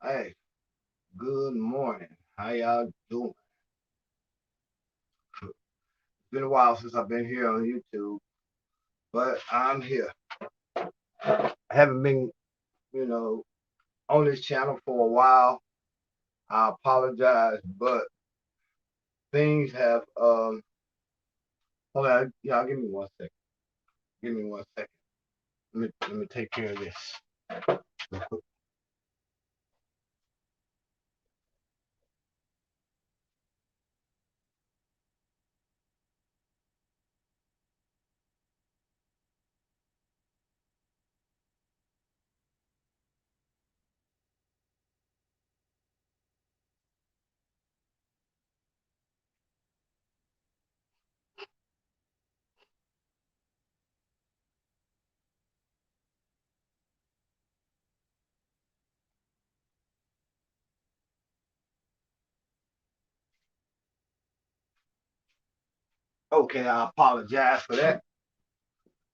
Hey, good morning. How y'all doing? It's been a while since I've been here on YouTube, but I'm here. I haven't been, you know, on this channel for a while. I apologize, but things have hold on, y'all give me 1 second. Give me 1 second. Let me take care of this. Okay, I apologize for that.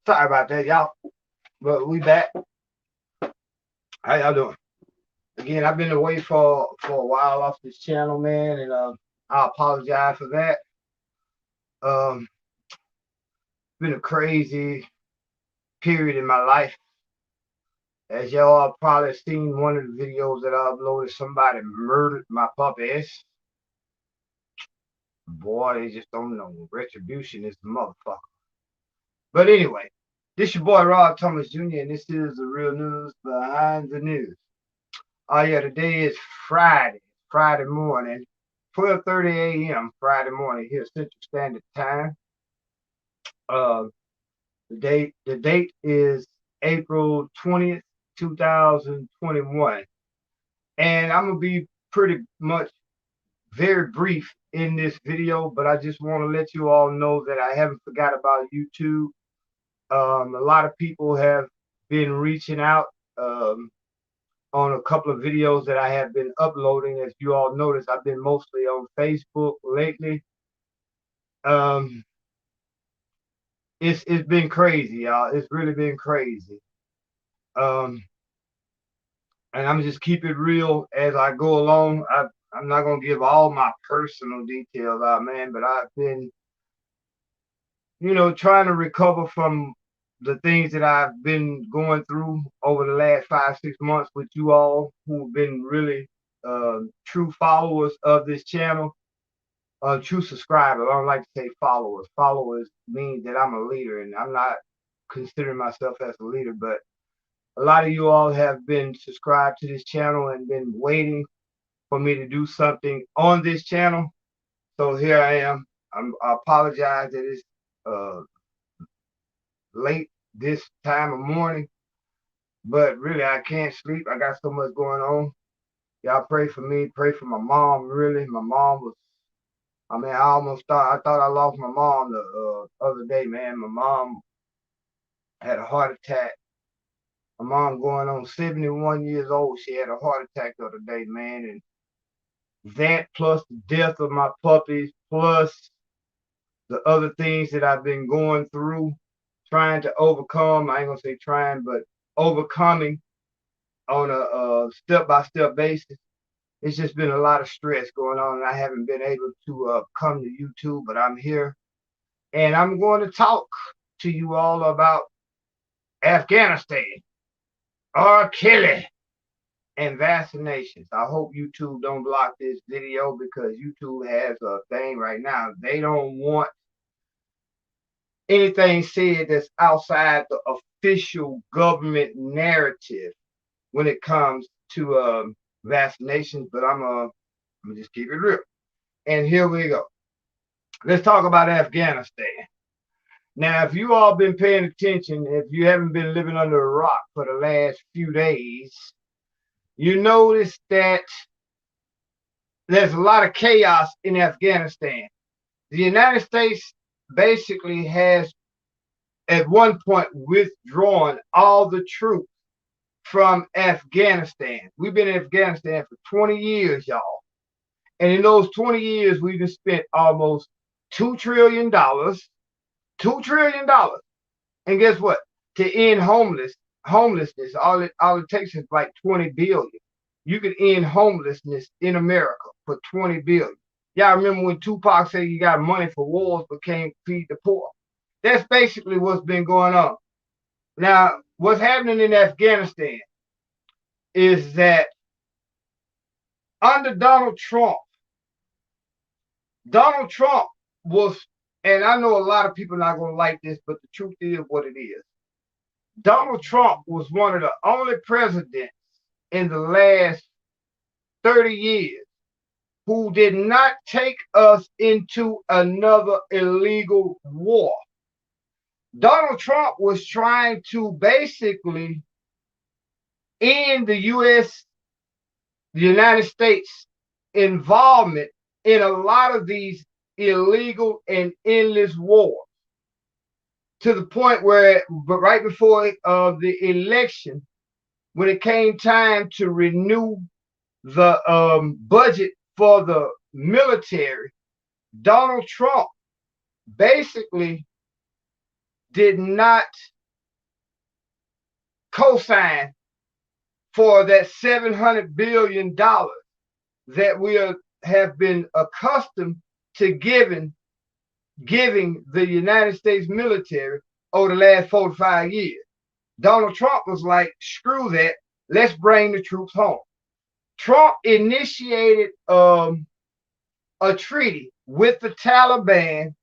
Sorry about that, y'all. But we back. How y'all doing? Again, I've been away for a while off this channel, man, and I apologize for that. Um, been a crazy period in my life. As y'all probably seen one of the videos that I uploaded, somebody murdered my puppies. Boy, they just don't know. Retribution is the motherfucker. But anyway, this your boy Rob Thomas Jr. and this is the real news behind the news. Oh yeah, today is Friday morning, 12:30 a.m. Friday morning here Central Standard Time. Uh, the date is April 20th, 2021. And I'm gonna be pretty much very brief in this video, but I just want to let you all know that I haven't forgot about YouTube. A lot of people have been reaching out on a couple of videos that I have been uploading. As you all notice, I've been mostly on Facebook lately. Um, it's been crazy, y'all. It's really been crazy. Um, and I'm just keep it real as I go along. I'm not gonna give all my personal details out, man, but I've been, trying to recover from the things that I've been going through over the last 5, 6 months with you all who've been really true followers of this channel, true subscribers. I don't like to say followers. Followers means that I'm a leader, and I'm not considering myself as a leader, but a lot of you all have been subscribed to this channel and been waiting for me to do something on this channel. So here I am. I apologize that it's uh, late this time of morning, but really I can't sleep. I got so much going on. Y'all pray for me. Pray for my mom. Really, my mom was. I mean, I almost thought I lost my mom the other day, man. My mom had a heart attack. My mom going on 71 years old. She had a heart attack the other day, man, and that plus the death of my puppies, plus the other things that I've been going through, trying to overcome. I ain't gonna say trying, but overcoming on a step-by-step basis. It's just been a lot of stress going on, and I haven't been able to come to YouTube, but I'm here, and I'm going to talk to you all about Afghanistan, R. Kelly, and vaccinations. I hope YouTube don't block this video because YouTube has a thing right now. They don't want anything said that's outside the official government narrative when it comes to vaccinations. But I'm gonna just keep it real. And here we go. Let's talk about Afghanistan. Now, if you all been paying attention, if you haven't been living under a rock for the last few days, you notice that there's a lot of chaos in Afghanistan. The United States basically has at one point withdrawn all the troops from Afghanistan. We've been in Afghanistan for 20 years, y'all. And in those 20 years, we've spent almost $2 trillion. $2 trillion. And guess what? To end homelessness, all it takes is like 20 billion. you could end homelessness in America for 20 billion. Y'all remember when Tupac said you got money for wars but can't feed the poor? That's basically what's been going on. Now, what's happening in Afghanistan is that under Donald Trump was, and I know a lot of people are not going to like this, but the truth is what it is. Donald Trump was one of the only presidents in the last 30 years who did not take us into another illegal war. Donald Trump was trying to basically end the United States involvement in a lot of these illegal and endless wars, to the point where, but right before the election, when it came time to renew the budget for the military, Donald Trump basically did not co-sign for that $700 billion that we have been accustomed to giving the United States military over the last 4 to 5 years. Donald Trump was like, screw that, let's bring the troops home. Trump initiated a treaty with the Taliban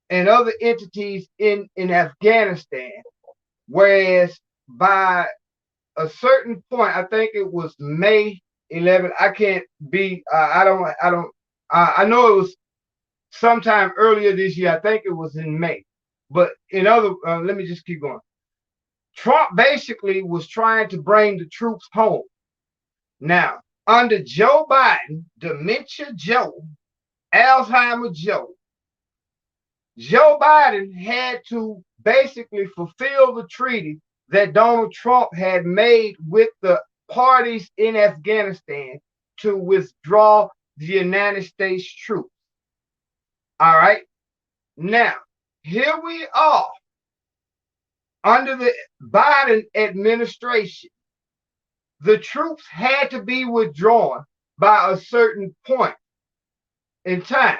and other entities in Afghanistan, whereas by a certain point, I think it was May 11th. I can't be. I know it was sometime earlier this year. I think it was in May. But let me just keep going. Trump basically was trying to bring the troops home. Now, under Joe Biden, Dementia Joe, Alzheimer Joe, Joe Biden had to basically fulfill the treaty that Donald Trump had made with the parties in Afghanistan to withdraw the United States troops. All right. Now, here we are under the Biden administration. The troops had to be withdrawn by a certain point in time.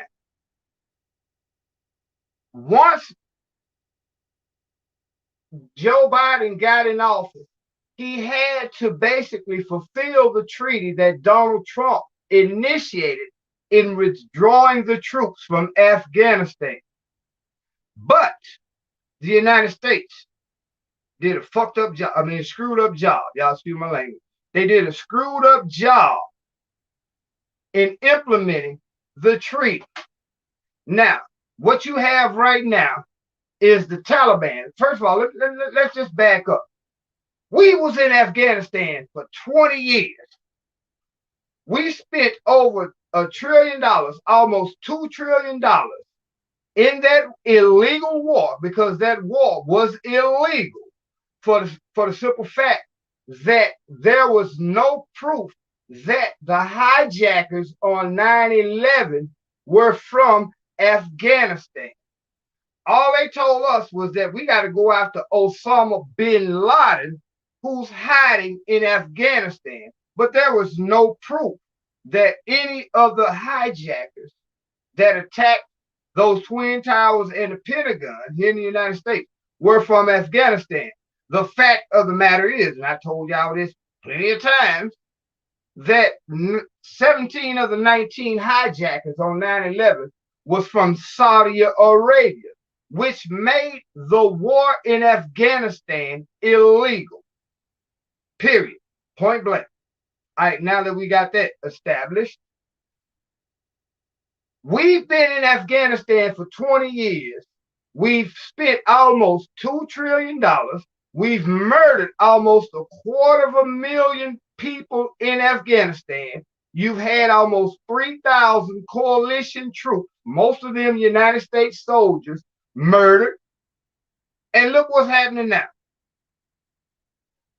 Once Joe Biden got in office, he had to basically fulfill the treaty that Donald Trump initiated in withdrawing the troops from Afghanistan. But the United States did a fucked up job. I mean, a screwed up job. Y'all excuse my language. They did a screwed up job in implementing the treaty. Now, what you have right now is the Taliban. First of all, let's just back up. We was in Afghanistan for 20 years. We spent over $1 trillion, almost $2 trillion in that illegal war, because that war was illegal for the simple fact that there was no proof that the hijackers on 9/11 were from Afghanistan. All they told us was that we got to go after Osama bin Laden, who's hiding in Afghanistan. But there was no proof that any of the hijackers that attacked those Twin Towers and the Pentagon here in the United States were from Afghanistan. The fact of the matter is, and I told y'all this plenty of times, that 17 of the 19 hijackers on 9/11 was from Saudi Arabia, which made the war in Afghanistan illegal. Period. Point blank. All right, now that we got that established, we've been in Afghanistan for 20 years. We've spent almost $2 trillion. We've murdered almost 250,000 people in Afghanistan. You've had almost 3,000 coalition troops, most of them United States soldiers, murdered. And look what's happening now.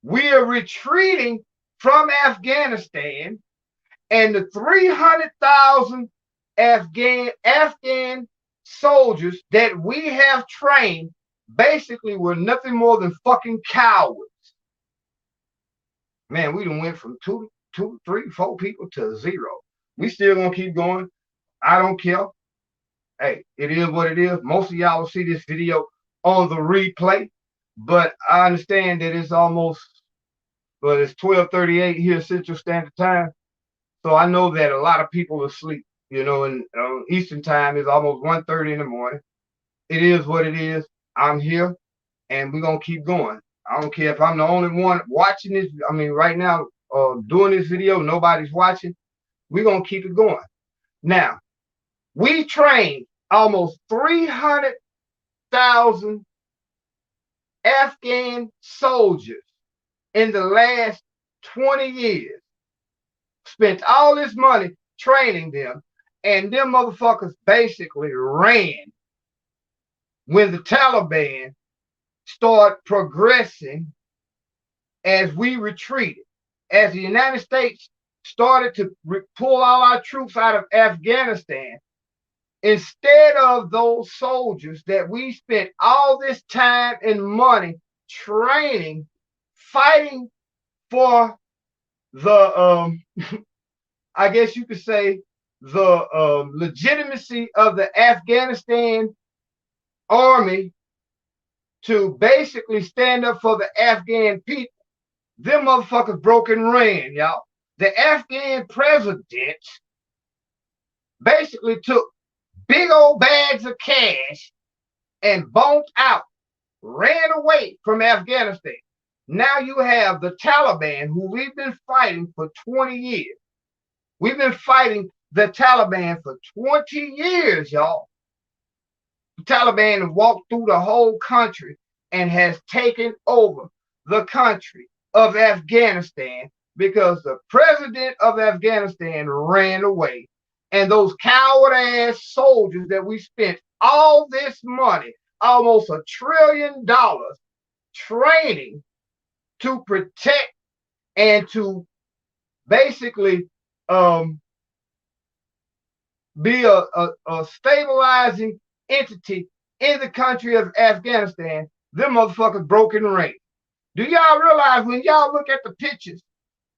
We are retreating from Afghanistan, and the 300,000 Afghan soldiers that we have trained basically were nothing more than fucking cowards. Man, we done went from two 2, 3, 4 people to 0. We still gonna keep going. I don't care. Hey, it is what it is. Most of y'all will see this video on the replay, but I understand that it's almost, well, it's 12:38 here Central Standard Time. So I know that a lot of people are asleep, and Eastern Time is almost 1:30 in the morning. It is what it is. I'm here, and we're going to keep going. I don't care if I'm the only one watching this. I mean, right now, doing this video, nobody's watching. We're going to keep it going. Now, we trained almost 300,000 Afghan soldiers in the last 20 years. Spent all this money training them, and them motherfuckers basically ran when the Taliban started progressing as we retreated. As the United States started to pull all our troops out of Afghanistan, instead of those soldiers that we spent all this time and money training, fighting for the I guess you could say the legitimacy of the Afghanistan army to basically stand up for the Afghan people, them motherfuckers broke and ran, y'all. The Afghan president basically took big old bags of cash and bonked out, ran away from Afghanistan. Now you have the Taliban, who we've been fighting for 20 years. We've been fighting the Taliban for 20 years, y'all. The Taliban walked through the whole country and has taken over the country of Afghanistan because the president of Afghanistan ran away. And those coward-ass soldiers that we spent all this money, almost $1 trillion, training to protect and to basically be a stabilizing entity in the country of Afghanistan, them motherfuckers broke and ran. Do y'all realize when y'all look at the pictures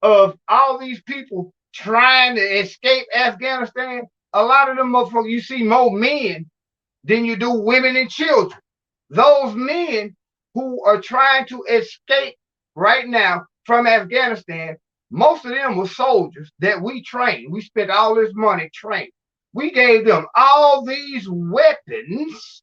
of all these people trying to escape Afghanistan, a lot of them motherfuckers, you see more men than you do women and children. Those men who are trying to escape right now from Afghanistan, most of them were soldiers that we trained. We spent all this money training. We gave them all these weapons.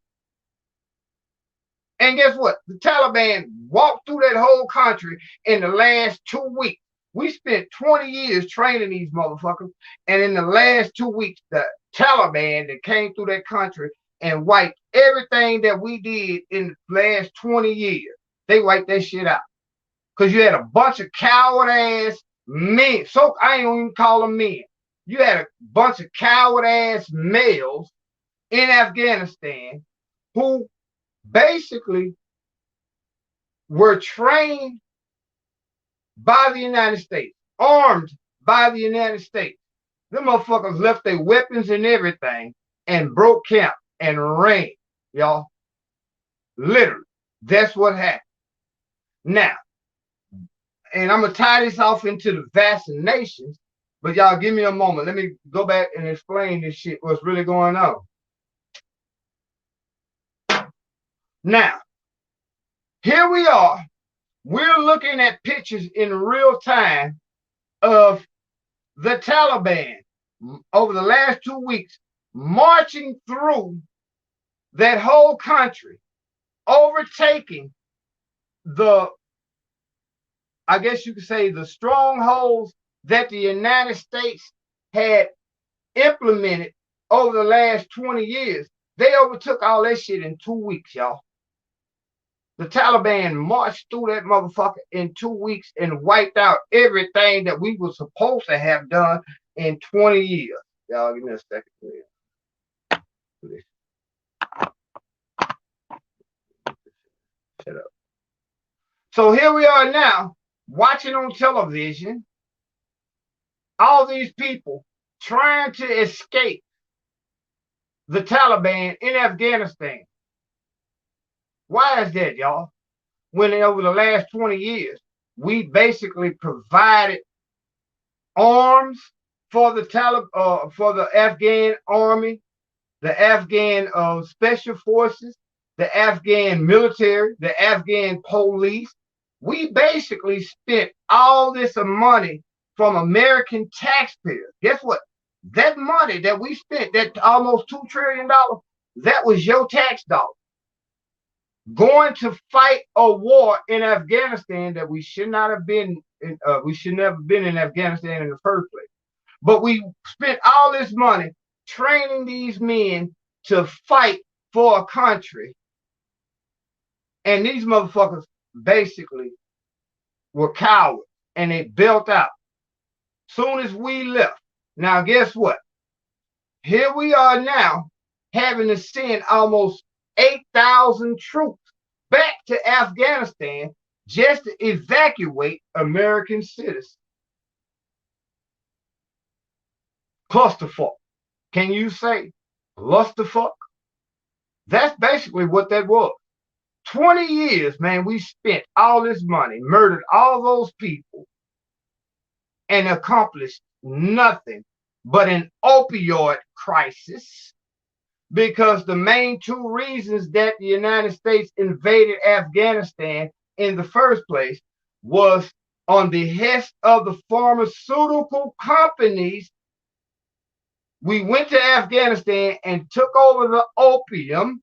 And guess what? The Taliban walked through that whole country in the last 2 weeks. We spent 20 years training these motherfuckers. And in the last 2 weeks, the Taliban that came through that country and wiped everything that we did in the last 20 years. They wiped that shit out. Because you had a bunch of coward-ass men. So I ain't even call them men. You had a bunch of coward-ass males in Afghanistan who basically were trained by the United States, armed by the United States. Them motherfuckers left their weapons and everything and broke camp and ran, y'all. Literally, that's what happened. Now, and I'm going to tie this off into the vaccinations, but y'all give me a moment. Let me go back and explain this shit, what's really going on. Now, here we are. We're looking at pictures in real time of the Taliban over the last 2 weeks marching through that whole country, overtaking the, I guess you could say, the strongholds that the United States had implemented over the last 20 years. They overtook all that shit in 2 weeks, y'all. The Taliban marched through that motherfucker in 2 weeks and wiped out everything that we were supposed to have done in 20 years. Y'all give me a second, please. Shut up. So here we are now, watching on television, all these people trying to escape the Taliban in Afghanistan. Why is that, y'all? When over the last 20 years, we basically provided arms for the for the Afghan army, the Afghan special forces, the Afghan military, the Afghan police. We basically spent all this money from American taxpayers. Guess what? That money that we spent, that almost $2 trillion, that was your tax dollar going to fight a war in Afghanistan that we should not have been in, we should never have been in Afghanistan in the first place. But we spent all this money training these men to fight for a country. And these motherfuckers basically were cowards and they built out. Soon as we left. Now, guess what? Here we are now having to send almost 8,000 troops back to Afghanistan just to evacuate American citizens. Clusterfuck. Can you say clusterfuck? That's basically what that was. 20 years, man, we spent all this money, murdered all those people, and accomplished nothing but an opioid crisis, because the main two reasons that the United States invaded Afghanistan in the first place was on the behest of the pharmaceutical companies. We went to Afghanistan and took over the opium,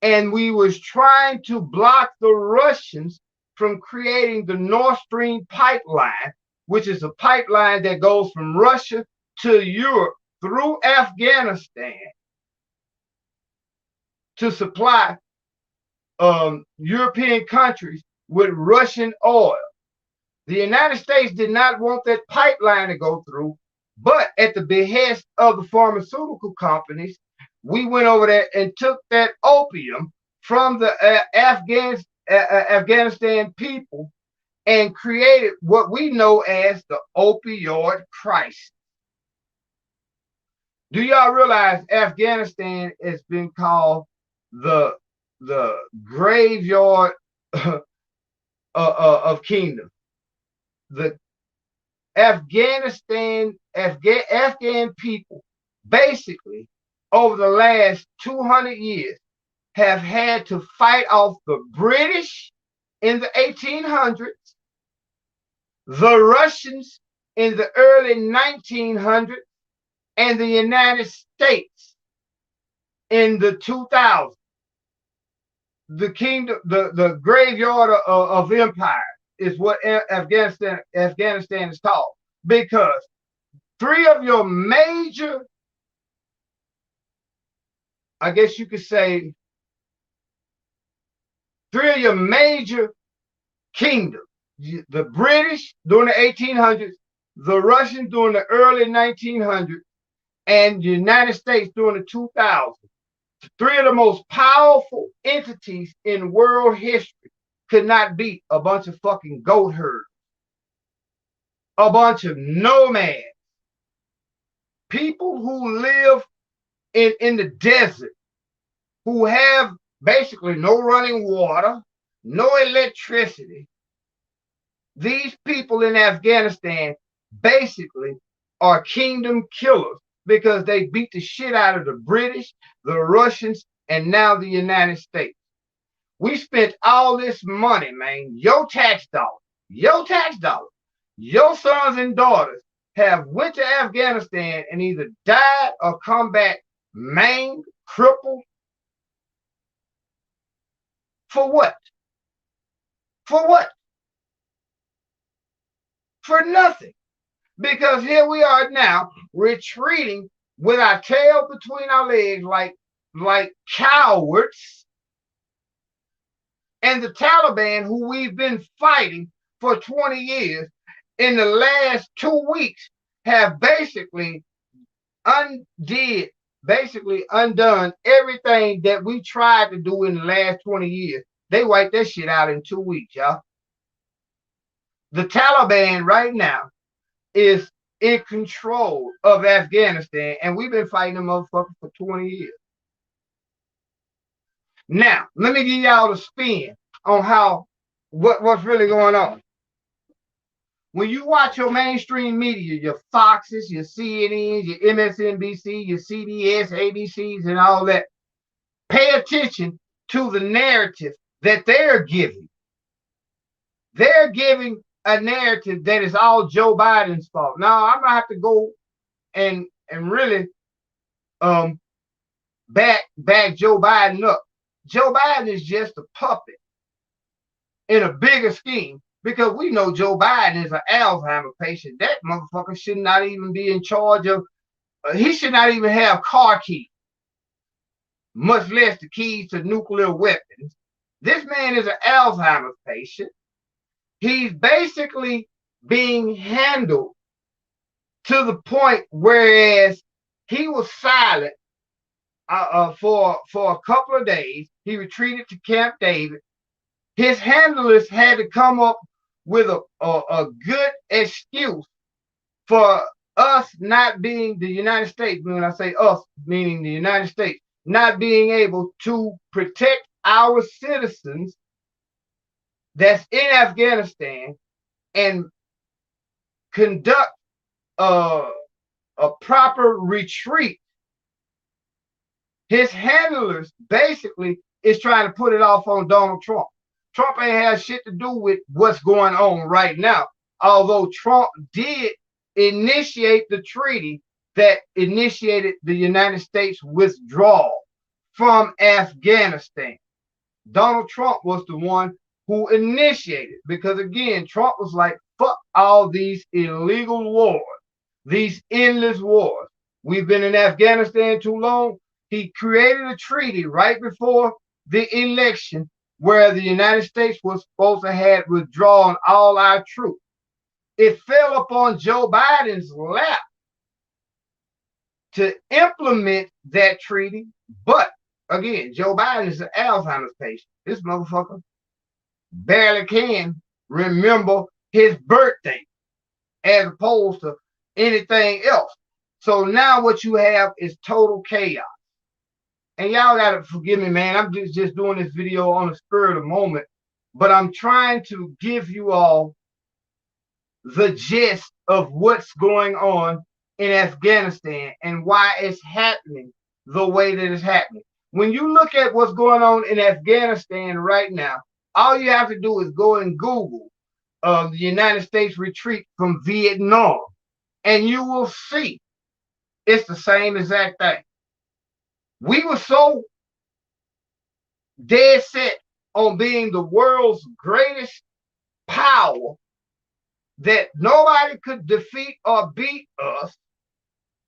and we was trying to block the Russians from creating the Nord Stream pipeline, which is a pipeline that goes from Russia to Europe through Afghanistan to supply European countries with Russian oil. The United States did not want that pipeline to go through, but at the behest of the pharmaceutical companies, we went over there and took that opium from the Afghanistan people and created what we know as the opioid crisis. Do y'all realize Afghanistan has been called the graveyard of kingdom? The Afghan people basically over the last 200 years have had to fight off the British in the 1800s, the Russians in the early 1900s, and the United States in the 2000s. The kingdom, the graveyard of empire is what Afghanistan is called, because three of your major, I guess you could say, three of your major kingdoms, the British during the 1800s, the Russians during the early 1900s, and the United States during the 2000s. Three of the most powerful entities in world history could not beat a bunch of fucking goat herds, a bunch of nomads, people who live in the desert, who have basically no running water, no electricity. These people in Afghanistan basically are kingdom killers because they beat the shit out of the British, the Russians, and now the United States. We spent all this money, man, your tax dollar, your sons and daughters have went to Afghanistan and either died or come back maimed, crippled. For what? For what? For nothing. Because here we are now retreating with our tail between our legs like cowards. And the Taliban, who we've been fighting for 20 years, in the last 2 weeks have basically undone everything that we tried to do in the last 20 years. They wiped that shit out in 2 weeks, y'all. The Taliban right now is in control of Afghanistan, and we've been fighting them motherfuckers for 20 years. Now, let me give y'all the spin on what's really going on. when you watch your mainstream media, your Foxes, your CNNs, your MSNBC, your CBS, ABCs, and all that, pay attention to the narrative that they're giving. They're giving a narrative that is all Joe Biden's fault. Now, I'm gonna have to go and really back Joe Biden up. Joe Biden is just a puppet in a bigger scheme, because we know Joe Biden is an Alzheimer patient. That motherfucker should not even be in charge of, he should not even have car keys, much less the keys to nuclear weapons. This man is an Alzheimer patient. He's basically being handled to the point whereas he was silent for a couple of days. He retreated to Camp David. His handlers had to come up with a good excuse for us not being the United States. When I say us, meaning the United States, not being able to protect our citizens that's in Afghanistan and conduct a proper retreat. His handlers basically is trying to put it off on Donald Trump. Trump ain't had shit to do with what's going on right now, although Trump did initiate the treaty that initiated the United States withdrawal from Afghanistan. Donald Trump was the one who initiated, because again, Trump was like, fuck all these illegal wars, these endless wars. We've been in Afghanistan too long. He created a treaty right before the election where the United States was supposed to have withdrawn all our troops. It fell upon Joe Biden's lap to implement that treaty. But again, Joe Biden is an Alzheimer's patient. This motherfucker barely can remember his birthday as opposed to anything else. So now what you have is total chaos. And y'all gotta forgive me, man. I'm just doing this video on the spur of the moment, but I'm trying to give you all the gist of what's going on in Afghanistan and why it's happening the way that it's happening. When you look at what's going on in Afghanistan right now, all you have to do is go and Google the United States retreat from Vietnam, and you will see it's the same exact thing. We were so dead set on being the world's greatest power that nobody could defeat or beat us.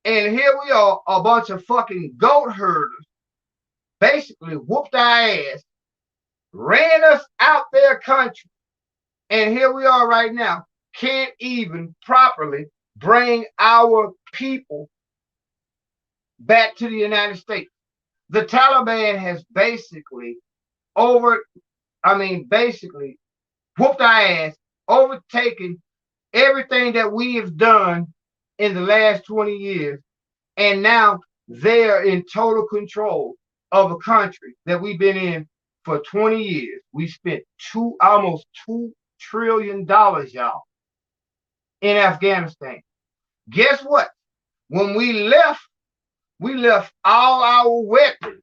And here we are, a bunch of fucking goat herders, basically whooped our ass, ran us out their country. And here we are right now, can't even properly bring our people back to the United States. The Taliban has basically whooped our ass, overtaken everything that we have done in the last 20 years. And now they are in total control of a country that we've been in for 20 years. We spent almost $2 trillion, y'all, in Afghanistan. Guess what? When we left all our weapons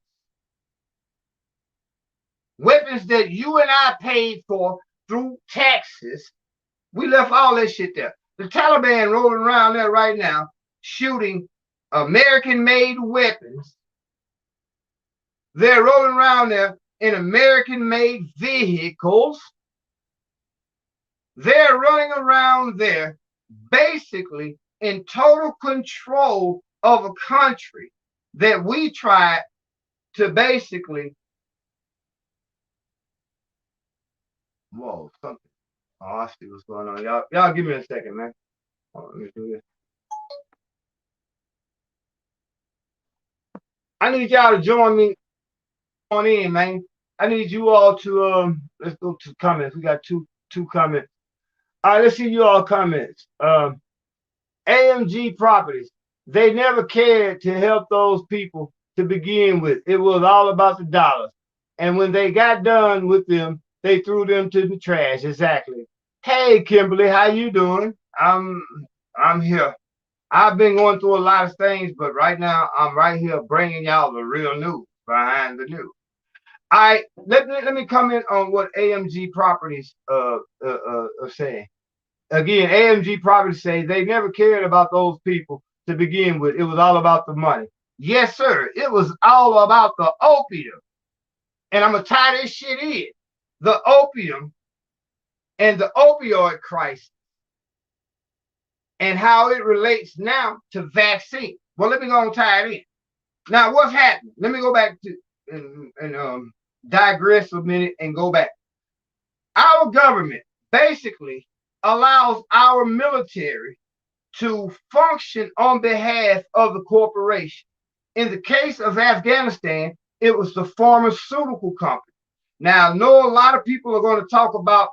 that you and I paid for through taxes. We left all that shit there. The Taliban rolling around there right now, shooting American-made weapons. They're rolling around there in American-made vehicles. They're running around there basically in total control of a country that we tried to basically, whoa, something. Oh, I see what's going on. Y'all give me a second, man. Hold on, let me do this. I need y'all to join me on in, man. I need you all to let's go to comments. We got two comments. All right, let's see you all comments. AMG Properties. They never cared to help those people to begin with. It was all about the dollars. And when they got done with them, they threw them to the trash. Exactly. Hey, Kimberly, how you doing? I'm here. I've been going through a lot of things, but right now I'm right here bringing y'all the real news behind the news. I let me comment on what AMG Properties are saying. Again, AMG Properties say they never cared about those people to begin with. It was all about the money. Yes, sir. It was all about the opium, and I'm gonna tie this shit in. The opium and the opioid crisis and how it relates now to vaccine. Well, let me go and tie it in. Now, what's happening? Let me go back to and digress a minute and go back. Our government basically allows our military to function on behalf of the corporation. In the case of Afghanistan, it was the pharmaceutical company. Now, I know a lot of people are going to talk about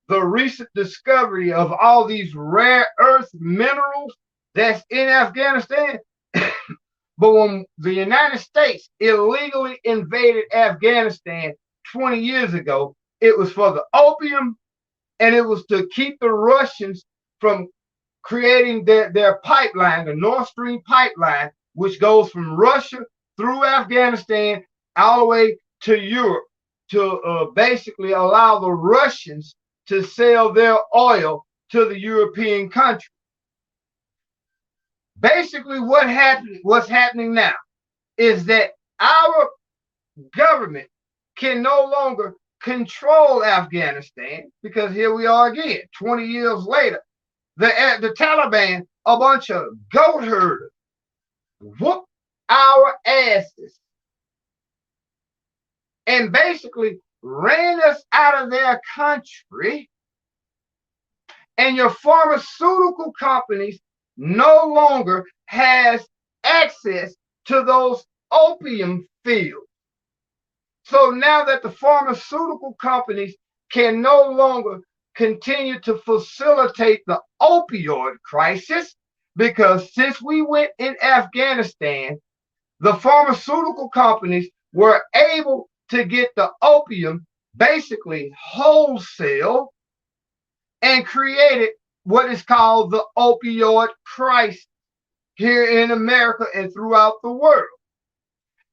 the recent discovery of all these rare earth minerals that's in Afghanistan. But when the United States illegally invaded Afghanistan 20 years ago, it was for the opium and it was to keep the Russians from creating their pipeline, the Nord Stream pipeline, which goes from Russia through Afghanistan all the way to Europe to basically allow the Russians to sell their oil to the European country. Basically, what's happening now is that our government can no longer control Afghanistan because here we are again, 20 years later. The Taliban, a bunch of goat herders, whoop our asses and basically ran us out of their country. And your pharmaceutical companies no longer has access to those opium fields. So now that the pharmaceutical companies can no longer continue to facilitate the opioid crisis, because since we went in Afghanistan, the pharmaceutical companies were able to get the opium basically wholesale and created what is called the opioid crisis here in America and throughout the world.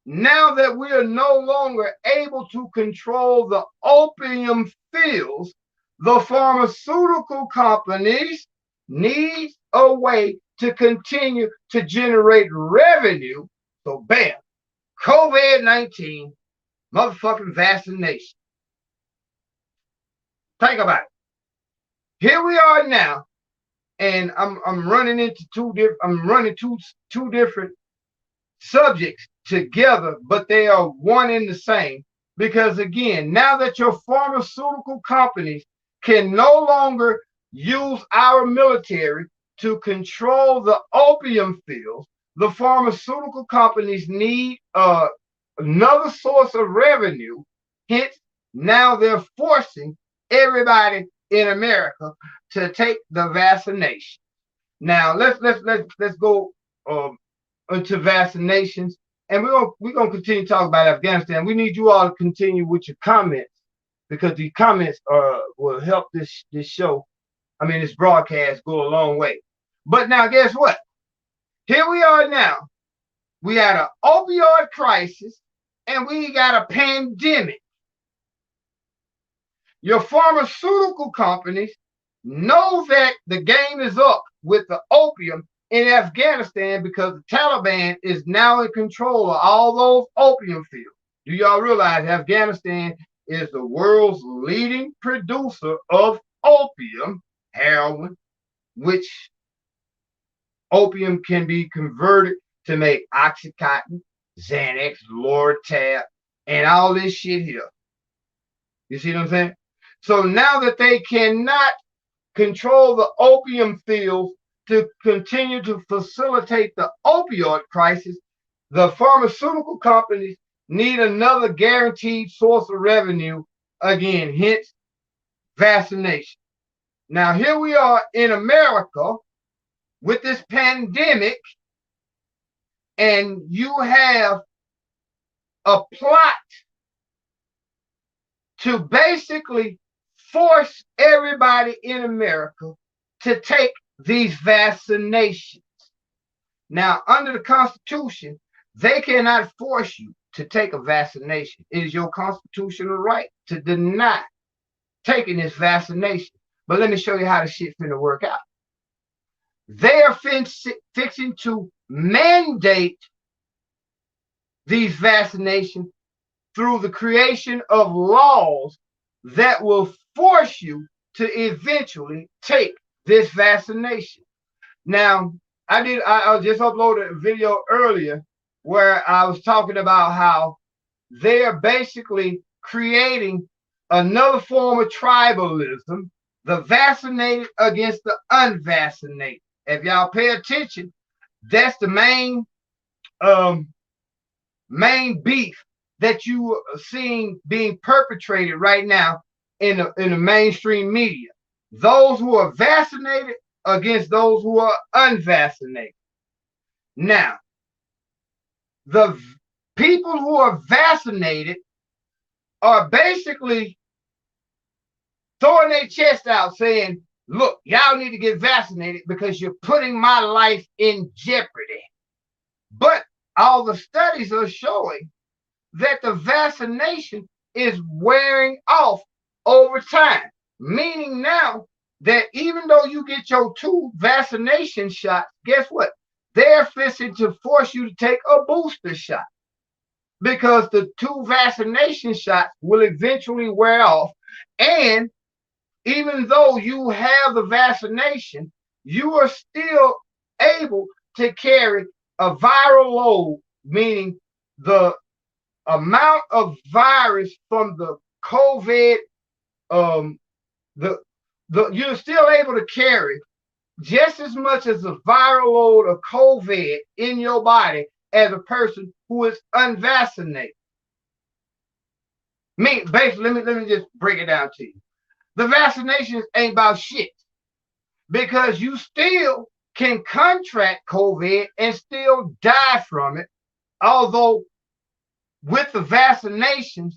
Now that we are no longer able to control the opium fields, the pharmaceutical companies need a way to continue to generate revenue. So, bam, COVID-19, motherfucking vaccination. Think about it. Here we are now, and I'm running into two different subjects together, but they are one and the same. Because again, now that your pharmaceutical companies can no longer use our military to control the opium fields, the pharmaceutical companies need another source of revenue. Hence, now they're forcing everybody in America to take the vaccination. Now let's go into vaccinations, and we're gonna continue to talk about Afghanistan. We need you all to continue with your comments because the comments will help this show. I mean, this broadcast go a long way. But now, guess what? Here we are now. We had an opioid crisis, and we got a pandemic. Your pharmaceutical companies know that the game is up with the opium in Afghanistan because the Taliban is now in control of all those opium fields. Do y'all realize Afghanistan is the world's leading producer of opium, heroin, which opium can be converted to make Oxycontin, Xanax, Lortab, and all this shit here. You see what I'm saying? So now that they cannot control the opium fields to continue to facilitate the opioid crisis, the pharmaceutical companies need another guaranteed source of revenue, again, hence vaccination. Now, here we are in America with this pandemic, and you have a plot to basically force everybody in America to take these vaccinations. Now, under the Constitution, they cannot force you to take a vaccination. It is your constitutional right to deny taking this vaccination. But let me show you how the shit finna work out. They are fixing to mandate these vaccinations through the creation of laws that will force you to eventually take this vaccination. Now, I just uploaded a video earlier where I was talking about how they are basically creating another form of tribalism, the vaccinated against the unvaccinated. If y'all pay attention, that's the main beef that you are seeing being perpetrated right now in the mainstream media. Those who are vaccinated against those who are unvaccinated. Now, the people who are vaccinated are basically throwing their chest out saying, look, y'all need to get vaccinated because you're putting my life in jeopardy. But all the studies are showing that the vaccination is wearing off over time, meaning now that even though you get your 2 vaccination shots, guess what? They're fixing to force you to take a booster shot because the 2 vaccination shots will eventually wear off. And even though you have the vaccination, you are still able to carry a viral load, meaning the amount of virus from the COVID, you're still able to carry just as much as a viral load of COVID in your body as a person who is unvaccinated. Basically, let me just break it down to you. The vaccinations ain't about shit because you still can contract COVID and still die from it. Although with the vaccinations,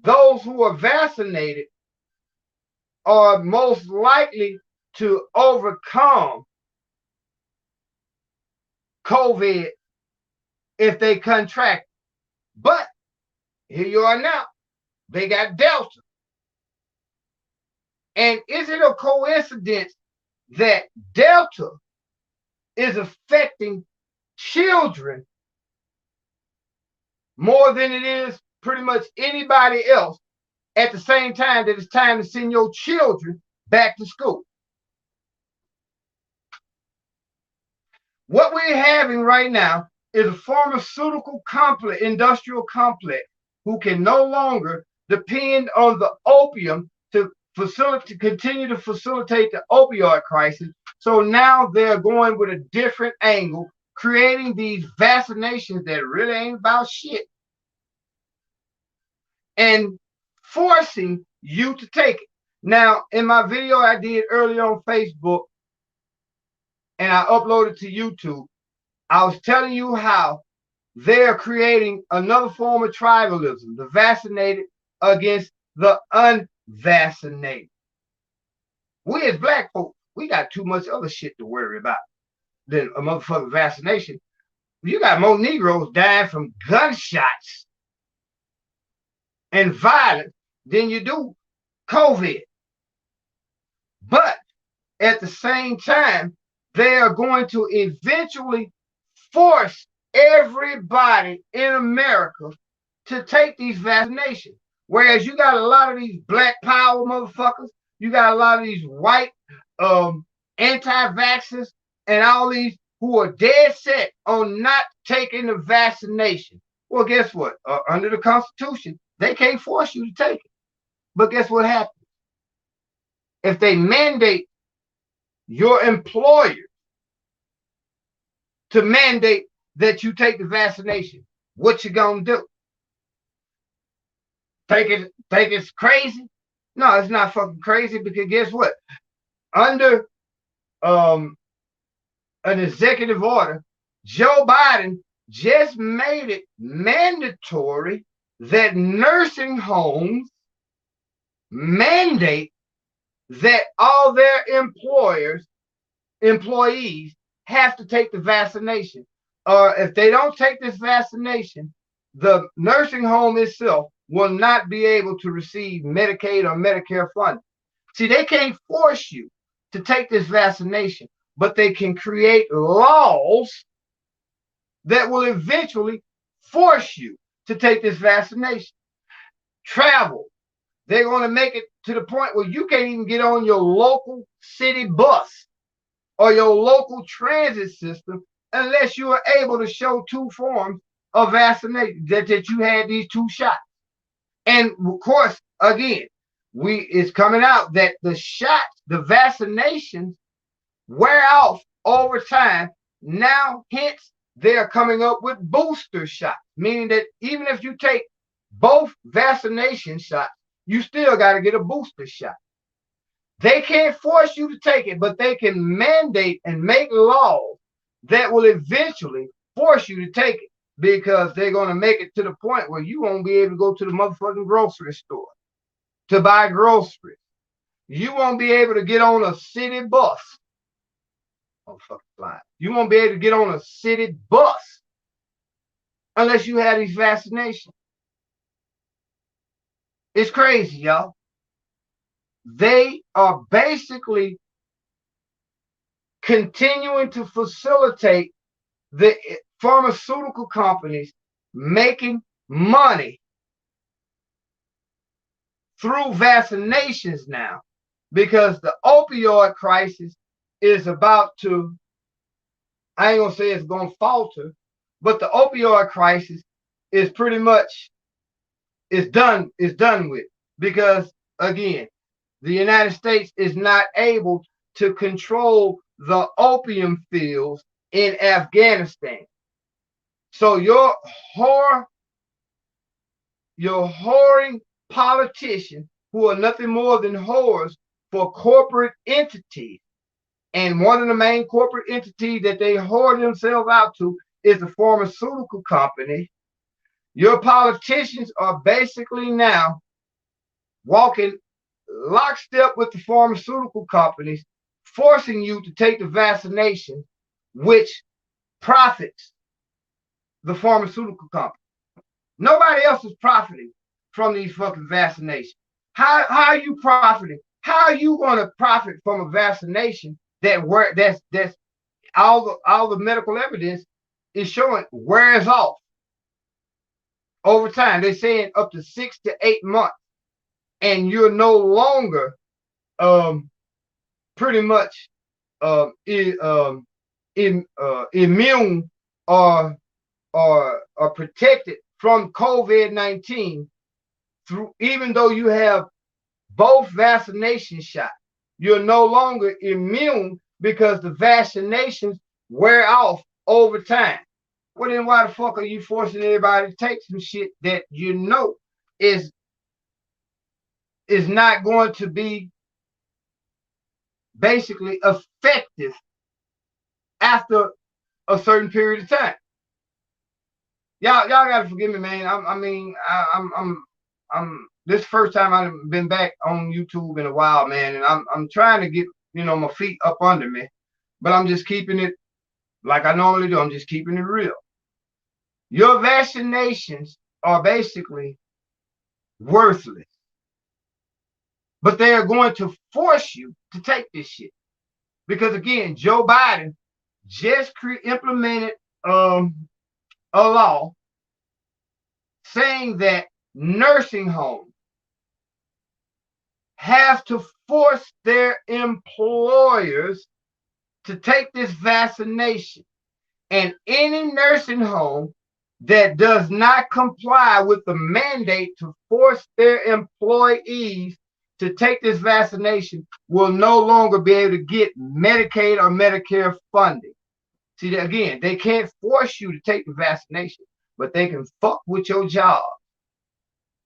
those who are vaccinated are most likely to overcome COVID if they contract. But here you are now. They got Delta. And is it a coincidence that Delta is affecting children more than it is pretty much anybody else at the same time that it's time to send your children back to school? What we're having right now is a pharmaceutical complex, industrial complex, who can no longer depend on the opium to continue to facilitate the opioid crisis. So now they're going with a different angle, creating these vaccinations that really ain't about shit and forcing you to take it. Now, in my video I did earlier on Facebook and I uploaded to YouTube, I was telling you how they're creating another form of tribalism, the vaccinated against the unvaccinated. We as black folks, we got too much other shit to worry about than a motherfucking vaccination. You got more Negroes dying from gunshots and violence than you do COVID. But at the same time, they are going to eventually force everybody in America to take these vaccinations. Whereas you got a lot of these black power motherfuckers, you got a lot of these white anti-vaxxers and all these who are dead set on not taking the vaccination. Well, guess what? Under the Constitution, they can't force you to take it. But guess what happens? If they mandate your employer to mandate that you take the vaccination, what you gonna do? Think it's crazy? No, it's not fucking crazy, because guess what? Under an executive order, Joe Biden just made it mandatory that nursing homes mandate that all their employees have to take the vaccination. Or if they don't take this vaccination, the nursing home itself will not be able to receive Medicaid or Medicare funding. See, they can't force you to take this vaccination, but they can create laws that will eventually force you to take this vaccination. Travel. They're going to make it to the point where you can't even get on your local city bus or your local transit system unless you are able to show 2 forms of vaccination, that you had these 2 shots. And of course, again, it's coming out that the shots, the vaccinations wear off over time. Now, hence, they're coming up with booster shots, meaning that even if you take both vaccination shots, you still got to get a booster shot. They can't force you to take it, but they can mandate and make laws that will eventually force you to take it, because they're going to make it to the point where you won't be able to go to the motherfucking grocery store to buy groceries. You won't be able to get on a city bus. Oh, fucking fly. You won't be able to get on a city bus unless you have these vaccinations. It's crazy, y'all. They are basically continuing to facilitate the pharmaceutical companies making money through vaccinations now, because the opioid crisis is about to, I ain't gonna say it's gonna falter, but the opioid crisis is pretty much done with, because again, the United States is not able to control the opium fields in Afghanistan. So your whoring politicians, who are nothing more than whores for corporate entities, and one of the main corporate entities that they whore themselves out to is the pharmaceutical company. Your politicians are basically now walking lockstep with the pharmaceutical companies, forcing you to take the vaccination, which profits the pharmaceutical company. Nobody else is profiting from these fucking vaccinations. How are you profiting? How are you going to profit from a vaccination that's all the medical evidence is showing wears off over time? They're saying up to 6 to 8 months, and you're no longer pretty much immune or protected from COVID-19 through, even though you have both vaccination shots. You're no longer immune because the vaccinations wear off over time. Well, then why the fuck are you forcing everybody to take some shit that you know is not going to be basically effective after a certain period of time? Y'all gotta forgive me, man. I'm this first time I've been back on YouTube in a while, man, and I'm trying to get my feet up under me, but I'm just keeping it like I normally do. I'm just keeping it real. Your vaccinations are basically worthless, but they are going to force you to take this shit, because again, Joe Biden just implemented a law saying that nursing homes have to force their employers to take this vaccination, and any nursing home that does not comply with the mandate to force their employees to take this vaccination will no longer be able to get Medicaid or Medicare funding. See, again, they can't force you to take the vaccination, but they can fuck with your job.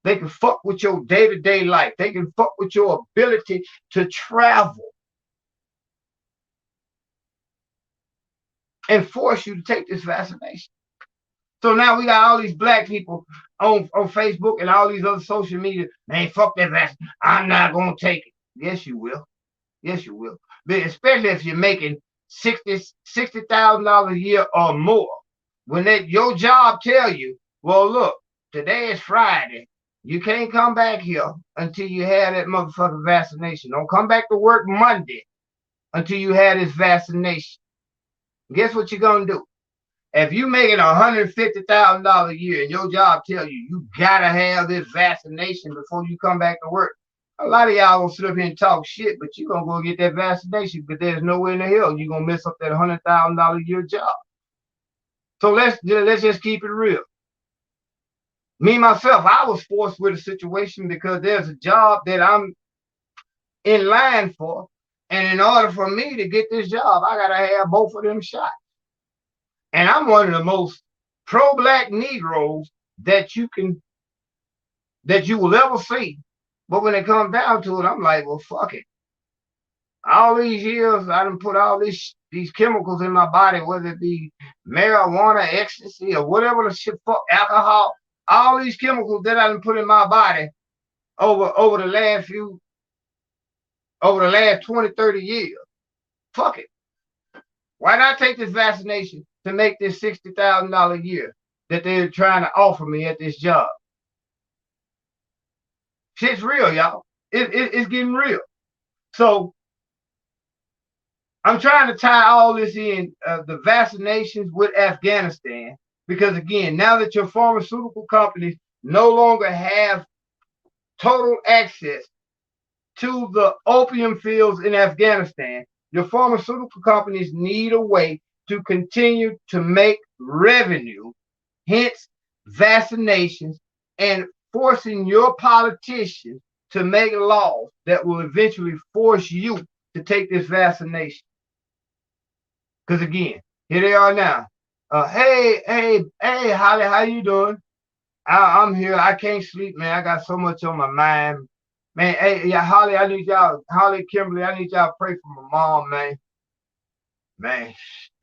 They can fuck with your day-to-day life. They can fuck with your ability to travel and force you to take this vaccination. So now we got all these black people on Facebook and all these other social media. Man, fuck that vaccine. I'm not gonna take it. Yes, you will. Yes, you will. But especially if you're making $60,000 a year or more. When your job tell you, well, look, today is Friday. You can't come back here until you have that motherfucking vaccination. Don't come back to work Monday until you have this vaccination. Guess what you're gonna do? If you making $150,000 a year and your job tell you you gotta have this vaccination before you come back to work, a lot of y'all gonna sit up here and talk shit, but you gonna go get that vaccination because there's no way in the hell you're gonna mess up that $100,000 a year job. So let's just keep it real. Me myself, I was forced with a situation because there's a job that I'm in line for, and in order for me to get this job, I gotta have both of them shots. And I'm one of the most pro-black Negroes that you will ever see. But when it comes down to it, I'm like, well, fuck it. All these years, I done put all these chemicals in my body, whether it be marijuana, ecstasy, or whatever the shit, fuck, alcohol, all these chemicals that I done put in my body over the last 20, 30 years. Fuck it. Why not take this vaccination to make this $60,000 a year that they're trying to offer me at this job? Shit's real, y'all. It's getting real. So I'm trying to tie all this in, the vaccinations with Afghanistan, because again, now that your pharmaceutical companies no longer have total access to the opium fields in Afghanistan, your pharmaceutical companies need a way to continue to make revenue, hence vaccinations, and forcing your politicians to make laws that will eventually force you to take this vaccination. Because again, here they are now. Hey, Holly, how you doing? I'm here. I can't sleep, man. I got so much on my mind. Man, hey, yeah, Holly, Kimberly, I need y'all to pray for my mom, man. Man,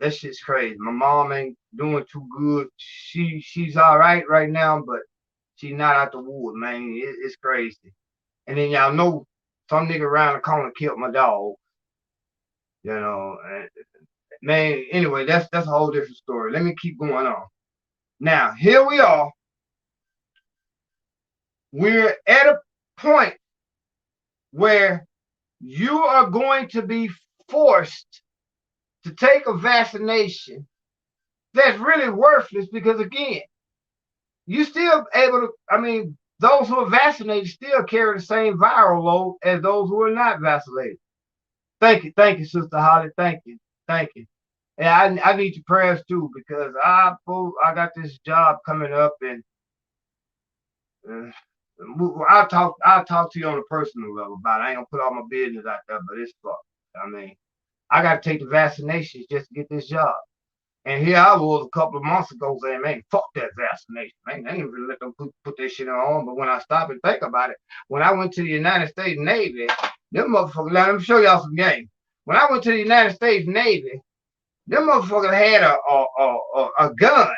that shit's crazy. My mom ain't doing too good. She's all right now, but she's not out the wood, man. It's crazy. And then y'all know some nigga around the corner killed my dog. You know, man. Anyway, that's a whole different story. Let me keep going on. Now, here we are. We're at a point where you are going to be forced to take a vaccination that's really worthless, because again, you still able to, I mean, those who are vaccinated still carry the same viral load as those who are not vaccinated. Thank you, Sister Holly. Thank you. Yeah, I need your prayers too, because I got this job coming up, and I'll talk to you on a personal level about it. I ain't gonna put all my business out there, but it's fucked. I mean, I got to take the vaccinations just to get this job. And here I was a couple of months ago saying, man, fuck that vaccination. Man, I ain't really let them put that shit on. But when I stop and think about it, when I went to the United States Navy, them motherfuckers, let me show y'all some game. When I went to the United States Navy, them motherfuckers had a gun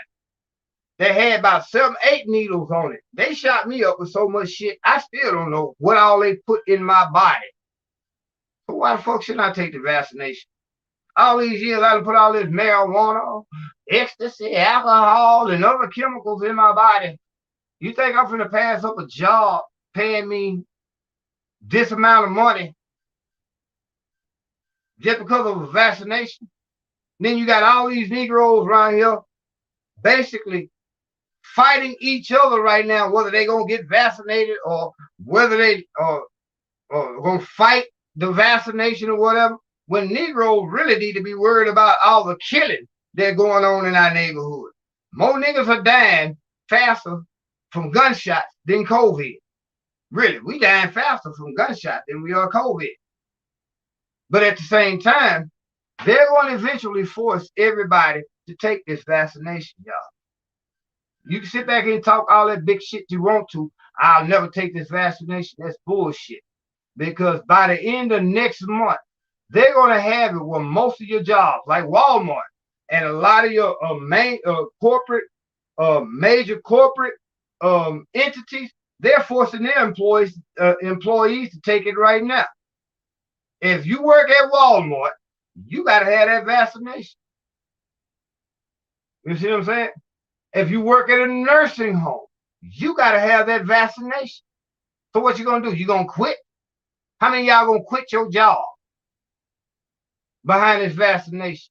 that had about 7, 8 needles on it. They shot me up with so much shit, I still don't know what all they put in my body. So why the fuck should I take the vaccination? All these years I done put all this marijuana, ecstasy, alcohol, and other chemicals in my body. You think I'm finna pass up a job paying me this amount of money just because of a vaccination? Then you got all these Negroes around here basically fighting each other right now, whether they're gonna get vaccinated or whether they are gonna fight the vaccination or whatever, when Negroes really need to be worried about all the killing that's going on in our neighborhood. More niggas are dying faster from gunshots than COVID. Really, we dying faster from gunshots than we are COVID. But at the same time, they're going to eventually force everybody to take this vaccination, y'all. You can sit back and talk all that big shit you want to. I'll never take this vaccination. That's bullshit. Because by the end of next month, they're going to have it where most of your jobs, like Walmart and a lot of your main corporate major corporate entities, they're forcing their employees to take it right now. If you work at Walmart, you got to have that vaccination. You see what I'm saying? If you work at a nursing home, you got to have that vaccination. So what you going to do? You going to quit? How many of y'all going to quit your job behind this vaccination?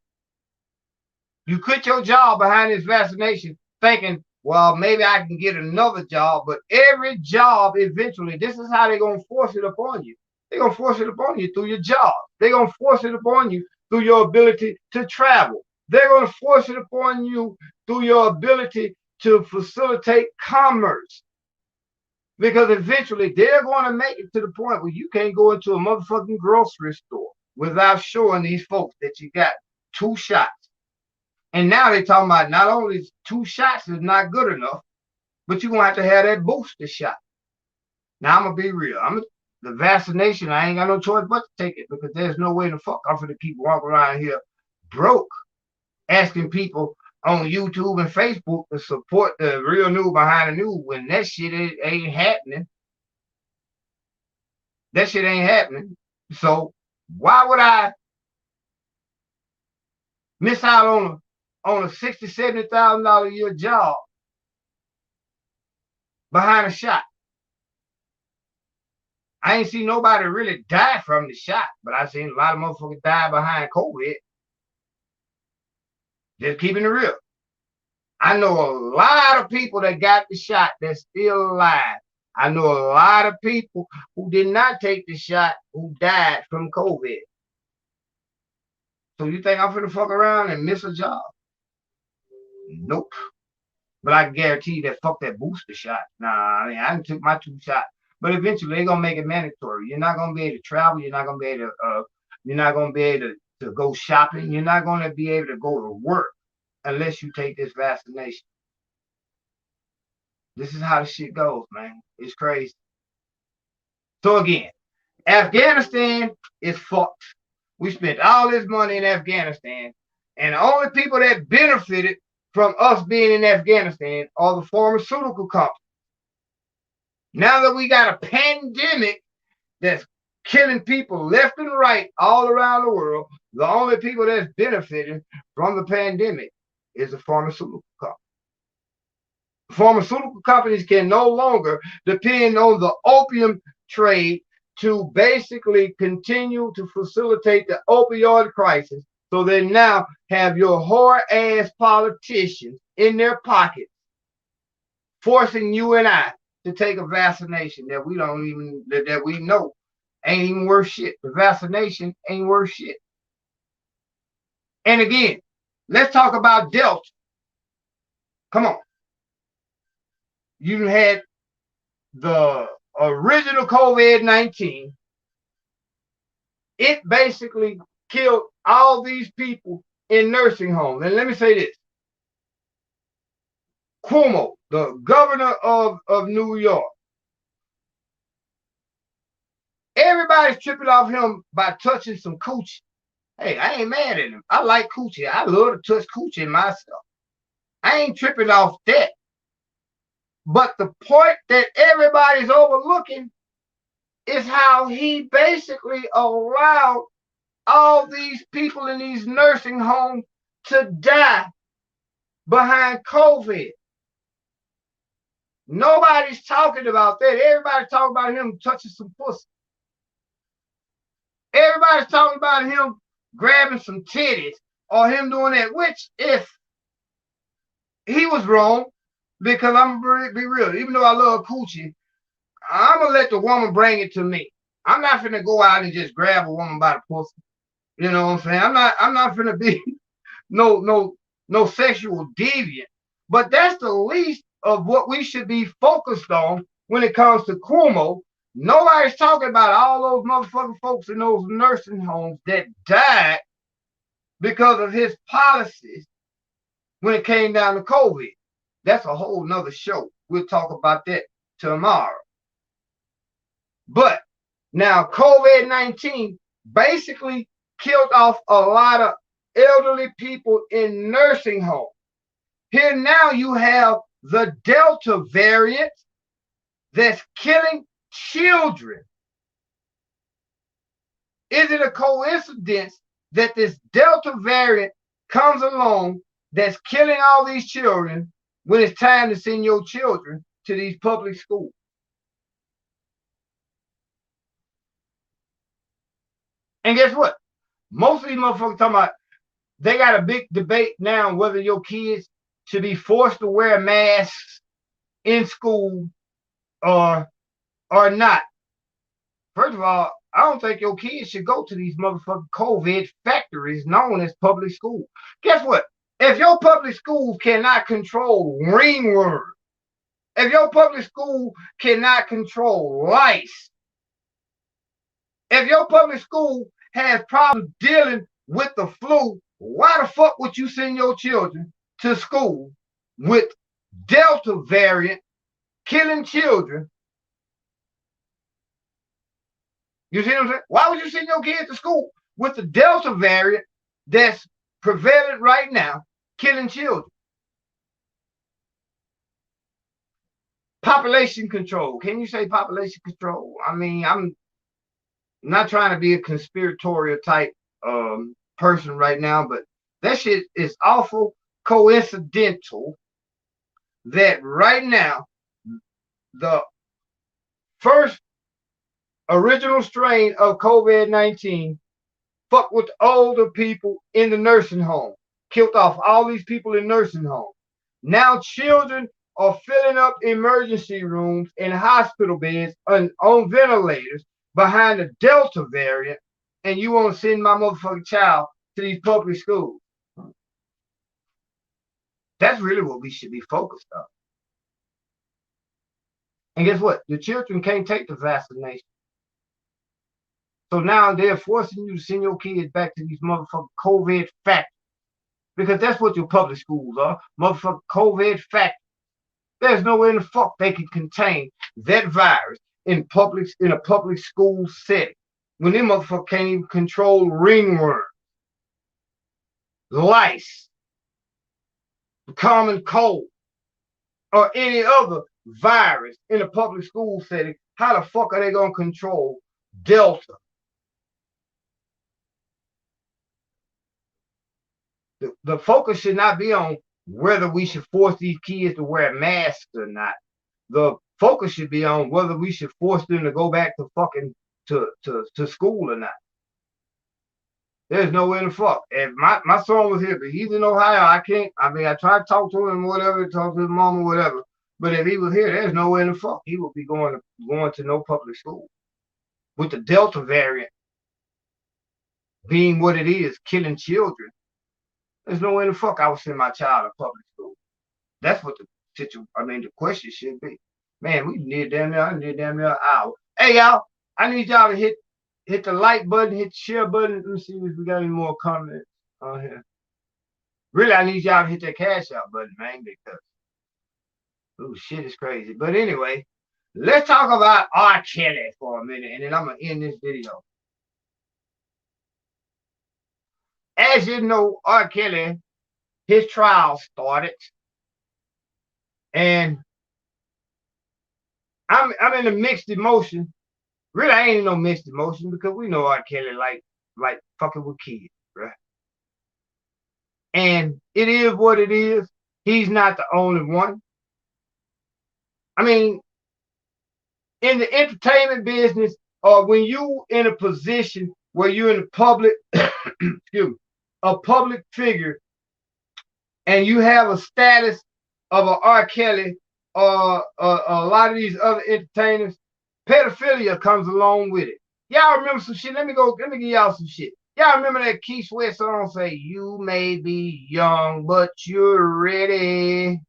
You quit your job behind this vaccination thinking, well, maybe I can get another job. But every job, eventually, this is how they're going to force it upon you. They're going to force it upon you through your job. They're going to force it upon you through your ability to travel. They're going to force it upon you through your ability to facilitate commerce. Because eventually they're going to make it to the point where you can't go into a motherfucking grocery store without showing these folks that you got 2 shots. And now they're talking about not only 2 shots is not good enough, but you're going to have that booster shot. Now, I'm going to be real. The vaccination, I ain't got no choice but to take it because there's no way in the fuck I'm going to keep walking around here broke, asking people on YouTube and Facebook to support the real news behind the news when that shit ain't happening. That shit ain't happening. So why would I miss out on a $60,000, $70,000 a year job behind a shot? I ain't seen nobody really die from the shot, but I seen a lot of motherfuckers die behind COVID. Just keeping it real. I know a lot of people that got the shot that's still alive. I know a lot of people who did not take the shot who died from COVID. So you think I'm finna fuck around and miss a job? Nope. But I can guarantee you that fuck that booster shot. Nah, I mean, I took my 2 shots. But eventually they're gonna make it mandatory. You're not gonna be able to travel. You're not gonna be able to go shopping. You're not gonna be able to go to work unless you take this vaccination. This is how the shit goes, man. It's crazy. So again, Afghanistan is fucked. We spent all this money in Afghanistan, and the only people that benefited from us being in Afghanistan are the pharmaceutical companies. Now that we got a pandemic that's killing people left and right all around the world, the only people that's benefiting from the pandemic is the pharmaceutical companies. Pharmaceutical companies can no longer depend on the opium trade to basically continue to facilitate the opioid crisis. So they now have your whore-ass politicians in their pockets forcing you and I to take a vaccination that we don't even, that we know ain't even worth shit. The vaccination ain't worth shit. And again, let's talk about Delta. Come on. You had the original COVID-19. It basically killed all these people in nursing homes. And let me say this. Cuomo, the governor of New York, everybody's tripping off him by touching some coochie. Hey, I ain't mad at him. I like coochie. I love to touch coochie myself. I ain't tripping off that. But the point that everybody's overlooking is how he basically allowed all these people in these nursing homes to die behind COVID. Nobody's talking about that. Everybody's talking about him touching some pussy. Everybody's talking about him grabbing some titties or him doing that, which if he was wrong, because I'm gonna be real, even though I love coochie, I'm gonna let the woman bring it to me. I'm not finna go out and just grab a woman by the pussy. You know what I'm saying? I'm not finna be no sexual deviant. But that's the least of what we should be focused on when it comes to Cuomo. Nobody's talking about all those motherfucking folks in those nursing homes that died because of his policies when it came down to COVID. That's a whole nother show. We'll talk about that tomorrow. But now COVID-19 basically killed off a lot of elderly people in nursing homes. Here now you have the Delta variant that's killing children. Is it a coincidence that this Delta variant comes along that's killing all these children when it's time to send your children to these public schools? And guess what? Most of these motherfuckers talking about they got a big debate now whether your kids should be forced to wear masks in school or not. First of all, I don't think your kids should go to these motherfucking COVID factories known as public schools. Guess what? If your public schools cannot control ringworm, if your public school cannot control lice, if your public school has problems dealing with the flu, why the fuck would you send your children to school with Delta variant killing children? You see what I'm saying? Why would you send your kids to school with the Delta variant that's prevalent right now, killing children? Population control. Can you say population control? I mean, I'm not trying to be a conspiratorial type person right now, but that shit is awful coincidental that right now the first original strain of COVID-19 fucked with older people in the nursing home, killed off all these people in nursing homes. Now children are filling up emergency rooms and hospital beds on ventilators behind the Delta variant, and you want to send my motherfucking child to these public schools. That's really what we should be focused on. And guess what? The children can't take the vaccination. So now they're forcing you to send your kids back to these motherfucking COVID factories. Because that's what your public schools are. Motherfucking COVID factories. There's no way in the fuck they can contain that virus in a public school setting. When them motherfuckers can't even control ringworm, lice, common cold, or any other virus in a public school setting, how the fuck are they going to control Delta? The focus should not be on whether we should force these kids to wear masks or not. The focus should be on whether we should force them to go back to fucking to school or not. There's no way in the fuck. If my son was here, but he's in Ohio, I can't. I mean, I tried to talk to him, whatever, talk to his mom or whatever. But if he was here, there's no way in the fuck he would be going to no public school. With the Delta variant being what it is, killing children, there's no way in the fuck I would send my child to public school. That's what the question should be. Man, we need damn near an hour. Hey y'all, I need y'all to hit the like button, hit the share button. Let me see if we got any more comments on here. Really, I need y'all to hit that cash out button, man, because shit is crazy. But anyway, let's talk about R. Kelly for a minute, and then I'm gonna end this video. As you know, R. Kelly, his trial started, and I'm in a mixed emotion. Really, I ain't in no mixed emotion because we know R. Kelly like fucking with kids, right? And it is what it is. He's not the only one. I mean, in the entertainment business, or when you in a position where you're in the public, excuse me, a public figure, and you have a status of an R. Kelly or a lot of these other entertainers, pedophilia comes along with it. Y'all remember some shit? Let me give y'all some shit. Y'all remember that Keith Sweat song say, "You may be young, but you're ready."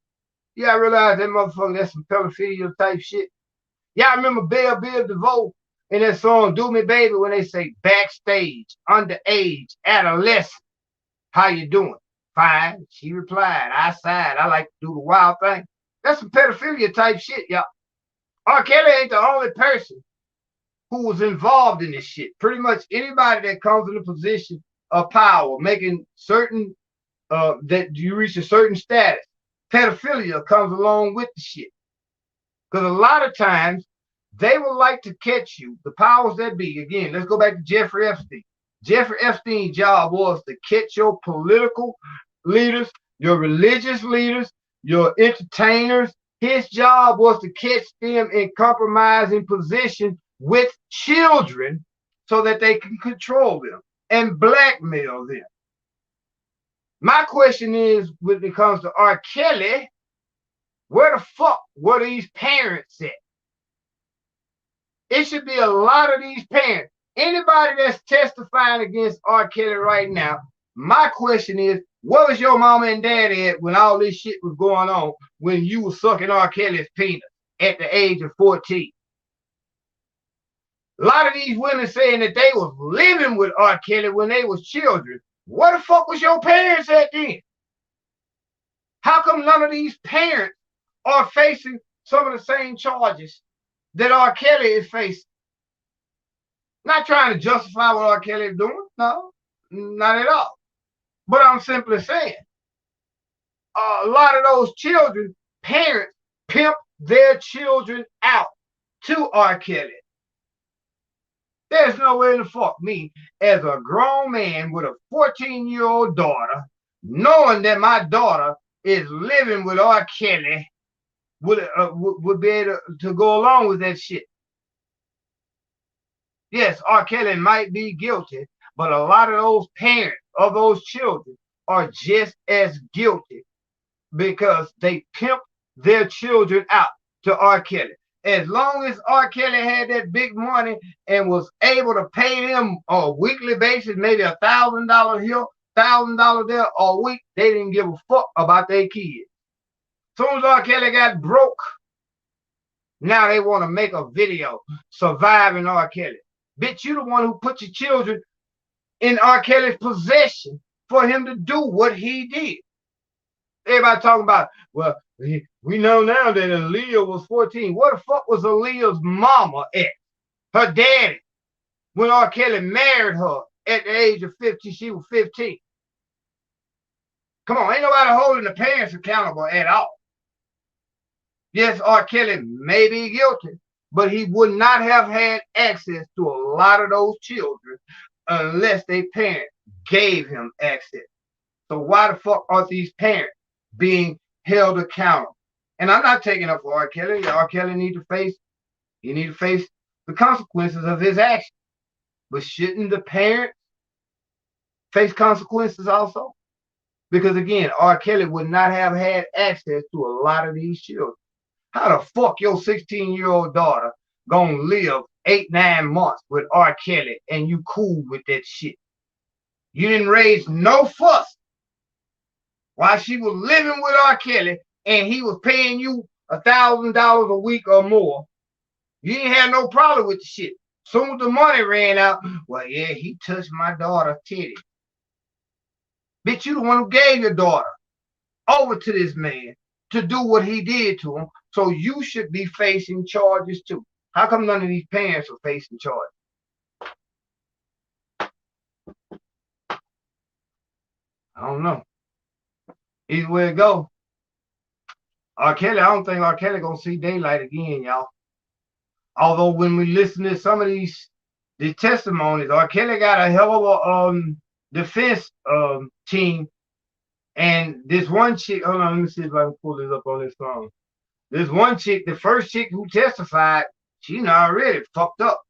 Y'all realize that motherfucker, that's some pedophilia type shit. Y'all remember Bill DeVoe in that song, "Do Me Baby," when they say backstage, underage, adolescent, how you doing? Fine. She replied, I sighed. I like to do the wild thing. That's some pedophilia type shit, y'all. R. Kelly ain't the only person who was involved in this shit. Pretty much anybody that comes in a position of power, making certain that you reach a certain status, pedophilia comes along with the shit. Because a lot of times they would like to catch you, the powers that be. Again, let's go back to Jeffrey Epstein. Jeffrey Epstein's job was to catch your political leaders, your religious leaders, your entertainers. His job was to catch them in compromising position with children so that they can control them and blackmail them. My question is, when it comes to R. Kelly, where the fuck were these parents at? It should be a lot of these parents. Anybody that's testifying against R. Kelly right now, my question is, where was your mama and daddy at when all this shit was going on, when you were sucking R. Kelly's penis at the age of 14? A lot of these women saying that they was living with R. Kelly when they was children. Where the fuck was your parents at then? How come none of these parents are facing some of the same charges that R. Kelly is facing? Not trying to justify what R. Kelly is doing. No, not at all. But I'm simply saying, a lot of those children, parents pimp their children out to R. Kelly. There's no way in the fuck me, as a grown man with a 14-year-old daughter, knowing that my daughter is living with R. Kelly, would be able to go along with that shit. Yes, R. Kelly might be guilty, but a lot of those parents of those children are just as guilty because they pimp their children out to R. Kelly. As long as R. Kelly had that big money and was able to pay them on a weekly basis, maybe $1,000 here, $1,000 there a week, they didn't give a fuck about their kids. As soon as R. Kelly got broke, now they want to make a video surviving R. Kelly. Bitch, you the one who put your children in R. Kelly's possession for him to do what he did. Everybody talking about, well, we know now that Aaliyah was 14. Where the fuck was Aaliyah's mama at? Her daddy. When R. Kelly married her at the age of 50, she was 15. Come on, ain't nobody holding the parents accountable at all. Yes, R. Kelly may be guilty, but he would not have had access to a lot of those children unless their parents gave him access. So why the fuck are these parents being held accountable? And I'm not taking up for R. Kelly. R. Kelly need to face the consequences of his actions. But shouldn't the parents face consequences also? Because again, R. Kelly would not have had access to a lot of these children. How the fuck your 16-year-old daughter gonna live 8-9 months with R. Kelly and you cool with that shit? You didn't raise no fuss while she was living with R. Kelly and he was paying you $1,000 a week or more. You didn't have no problem with the shit. Soon as the money ran out, well, yeah, he touched my daughter's titty. Bitch, you the one who gave your daughter over to this man to do what he did to him. So you should be facing charges too. How come none of these parents are facing charges? I don't know. Either way it go, R. Kelly, I don't think R. Kelly gonna see daylight again, y'all. Although when we listen to some of these testimonies, R. Kelly got a hell of a defense team. And this one chick, hold on, let me see if I can pull this up on this phone. This one chick, the first chick who testified, she not already fucked up.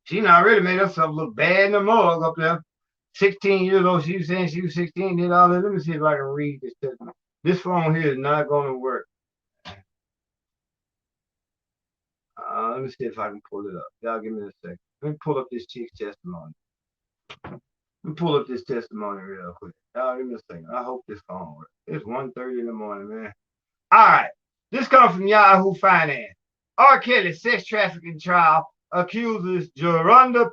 She not already made herself look bad in the mug up there. 16 years old, she was saying she was 16, did all that. Let me see if I can read this testimony. This phone here is not going to work. Let me see if I can pull it up. Y'all give me a second. Let me pull up this chick's testimony. Let me pull up this testimony real quick. Y'all give me a second. I hope this phone works. It's 1:30 in the morning, man. All right. This comes from Yahoo Finance. R. Kelly sex trafficking trial accuses Jorunda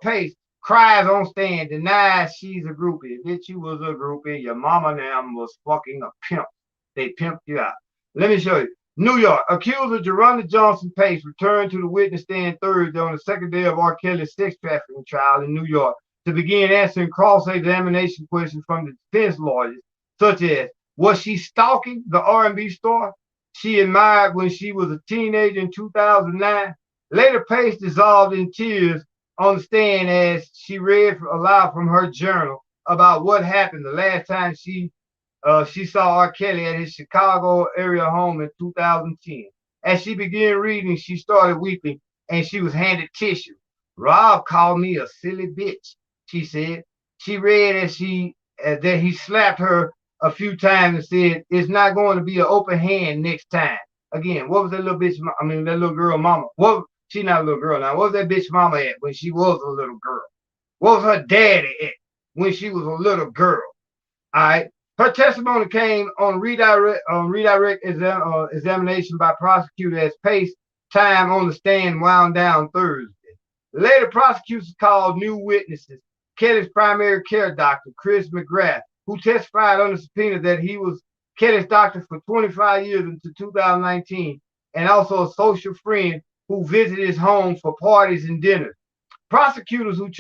Pace cries on stand, denies she's a groupie. Bitch, you was a groupie. Your mama and them was fucking a pimp. They pimped you out. Let me show you. New York. Accuser Jorunda Johnson Pace returned to the witness stand Thursday on the second day of R. Kelly's sex trafficking trial in New York to begin answering cross-examination questions from the defense lawyers, such as, Was she stalking the R&B star she admired when she was a teenager in 2009? Later, Pace dissolved in tears on the stand as she read aloud from her journal about what happened the last time she saw R. Kelly at his Chicago area home in 2010. As she began reading, she started weeping and she was handed tissue. Rob called me a silly bitch, she said. She read that he slapped her a few times and said, "It's not going to be an open hand next time." Again, what was that little bitch? I mean, that little girl mama. What? She not a little girl now. What was that bitch mama at when she was a little girl? What was her daddy at when she was a little girl? All right. Her testimony came on examination by prosecutor as Pace time on the stand wound down Thursday. Later, prosecutors called new witnesses. Kelly's primary care doctor, Chris McGrath, who testified under subpoena that he was Kelly's doctor for 25 years into 2019, and also a social friend who visited his home for parties and dinners. Prosecutors whose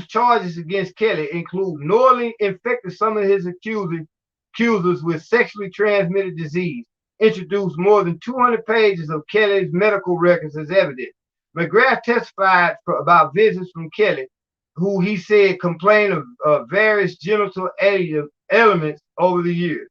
charges against Kelly include knowingly infecting some of his accusers with sexually transmitted disease, introduced more than 200 pages of Kelly's medical records as evidence. McGrath testified about visits from Kelly, who he said complained of various genital ailments over the years.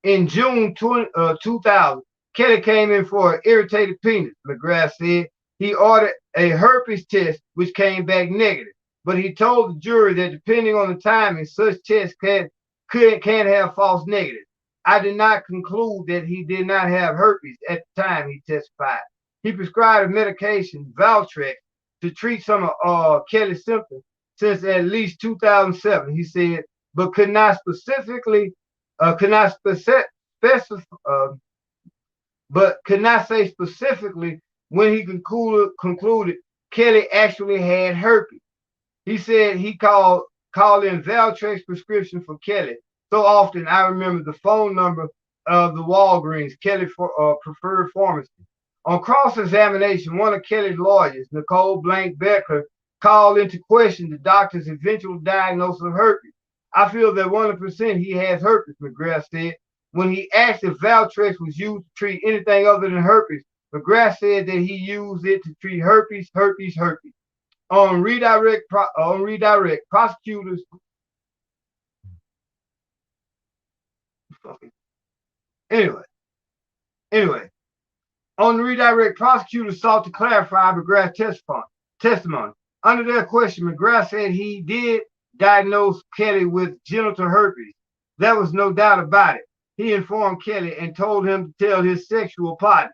In June 2000, Kelly came in for an irritated penis, McGrath said. He ordered a herpes test, which came back negative. But he told the jury that depending on the timing, such tests can't have false negatives. I did not conclude that he did not have herpes at the time, he testified. He prescribed a medication, Valtrex, to treat some of Kelly's symptoms since at least 2007, he said, but could not say specifically when he concluded Kelly actually had herpes. He said he called in Valtrex prescription for Kelly. So often I remember the phone number of the Walgreens, Kelly preferred pharmacy. On cross-examination, one of Kelly's lawyers, Nicole Blank Becker, called into question the doctor's eventual diagnosis of herpes. I feel that 100% he has herpes, McGrath said. When he asked if Valtrex was used to treat anything other than herpes, McGrath said that he used it to treat herpes. On redirect, prosecutors. Anyway, on the redirect, prosecutors sought to clarify McGrath's testimony. Under their question, McGrath said he did diagnose Kelly with genital herpes. There was no doubt about it. He informed Kelly and told him to tell his sexual partner.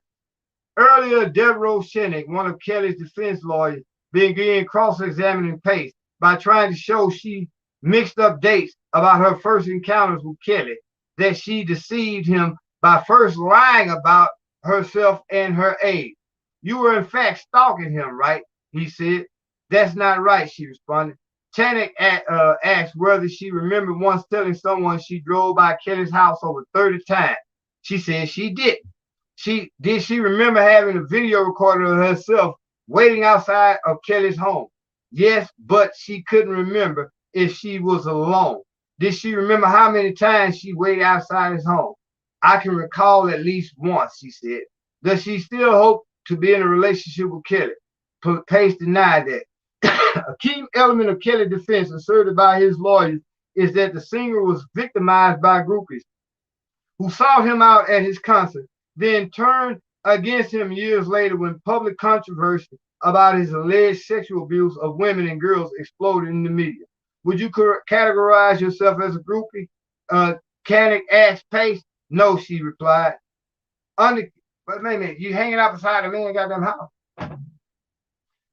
Earlier, Devereaux Shinnick, one of Kelly's defense lawyers, began cross-examining Pace by trying to show she mixed up dates about her first encounters with Kelly, that she deceived him by first lying about herself and her age. You were in fact stalking him, right? He said. That's not right, she responded. Channick asked whether she remembered once telling someone she drove by Kelly's house over 30 times. She said she didn't. Did she remember having a video recording of herself waiting outside of Kelly's home? Yes, but she couldn't remember if she was alone. Did she remember how many times she waited outside his home? I can recall at least once, she said. Does she still hope to be in a relationship with Kelly? Pace denied that. A key element of Kelly's defense asserted by his lawyers is that the singer was victimized by groupies who sought him out at his concert, then turned against him years later when public controversy about his alleged sexual abuse of women and girls exploded in the media. Would you categorize yourself as a groupie? Channick asked Pace. No, she replied. But wait a minute, you hanging out beside a man goddamn house.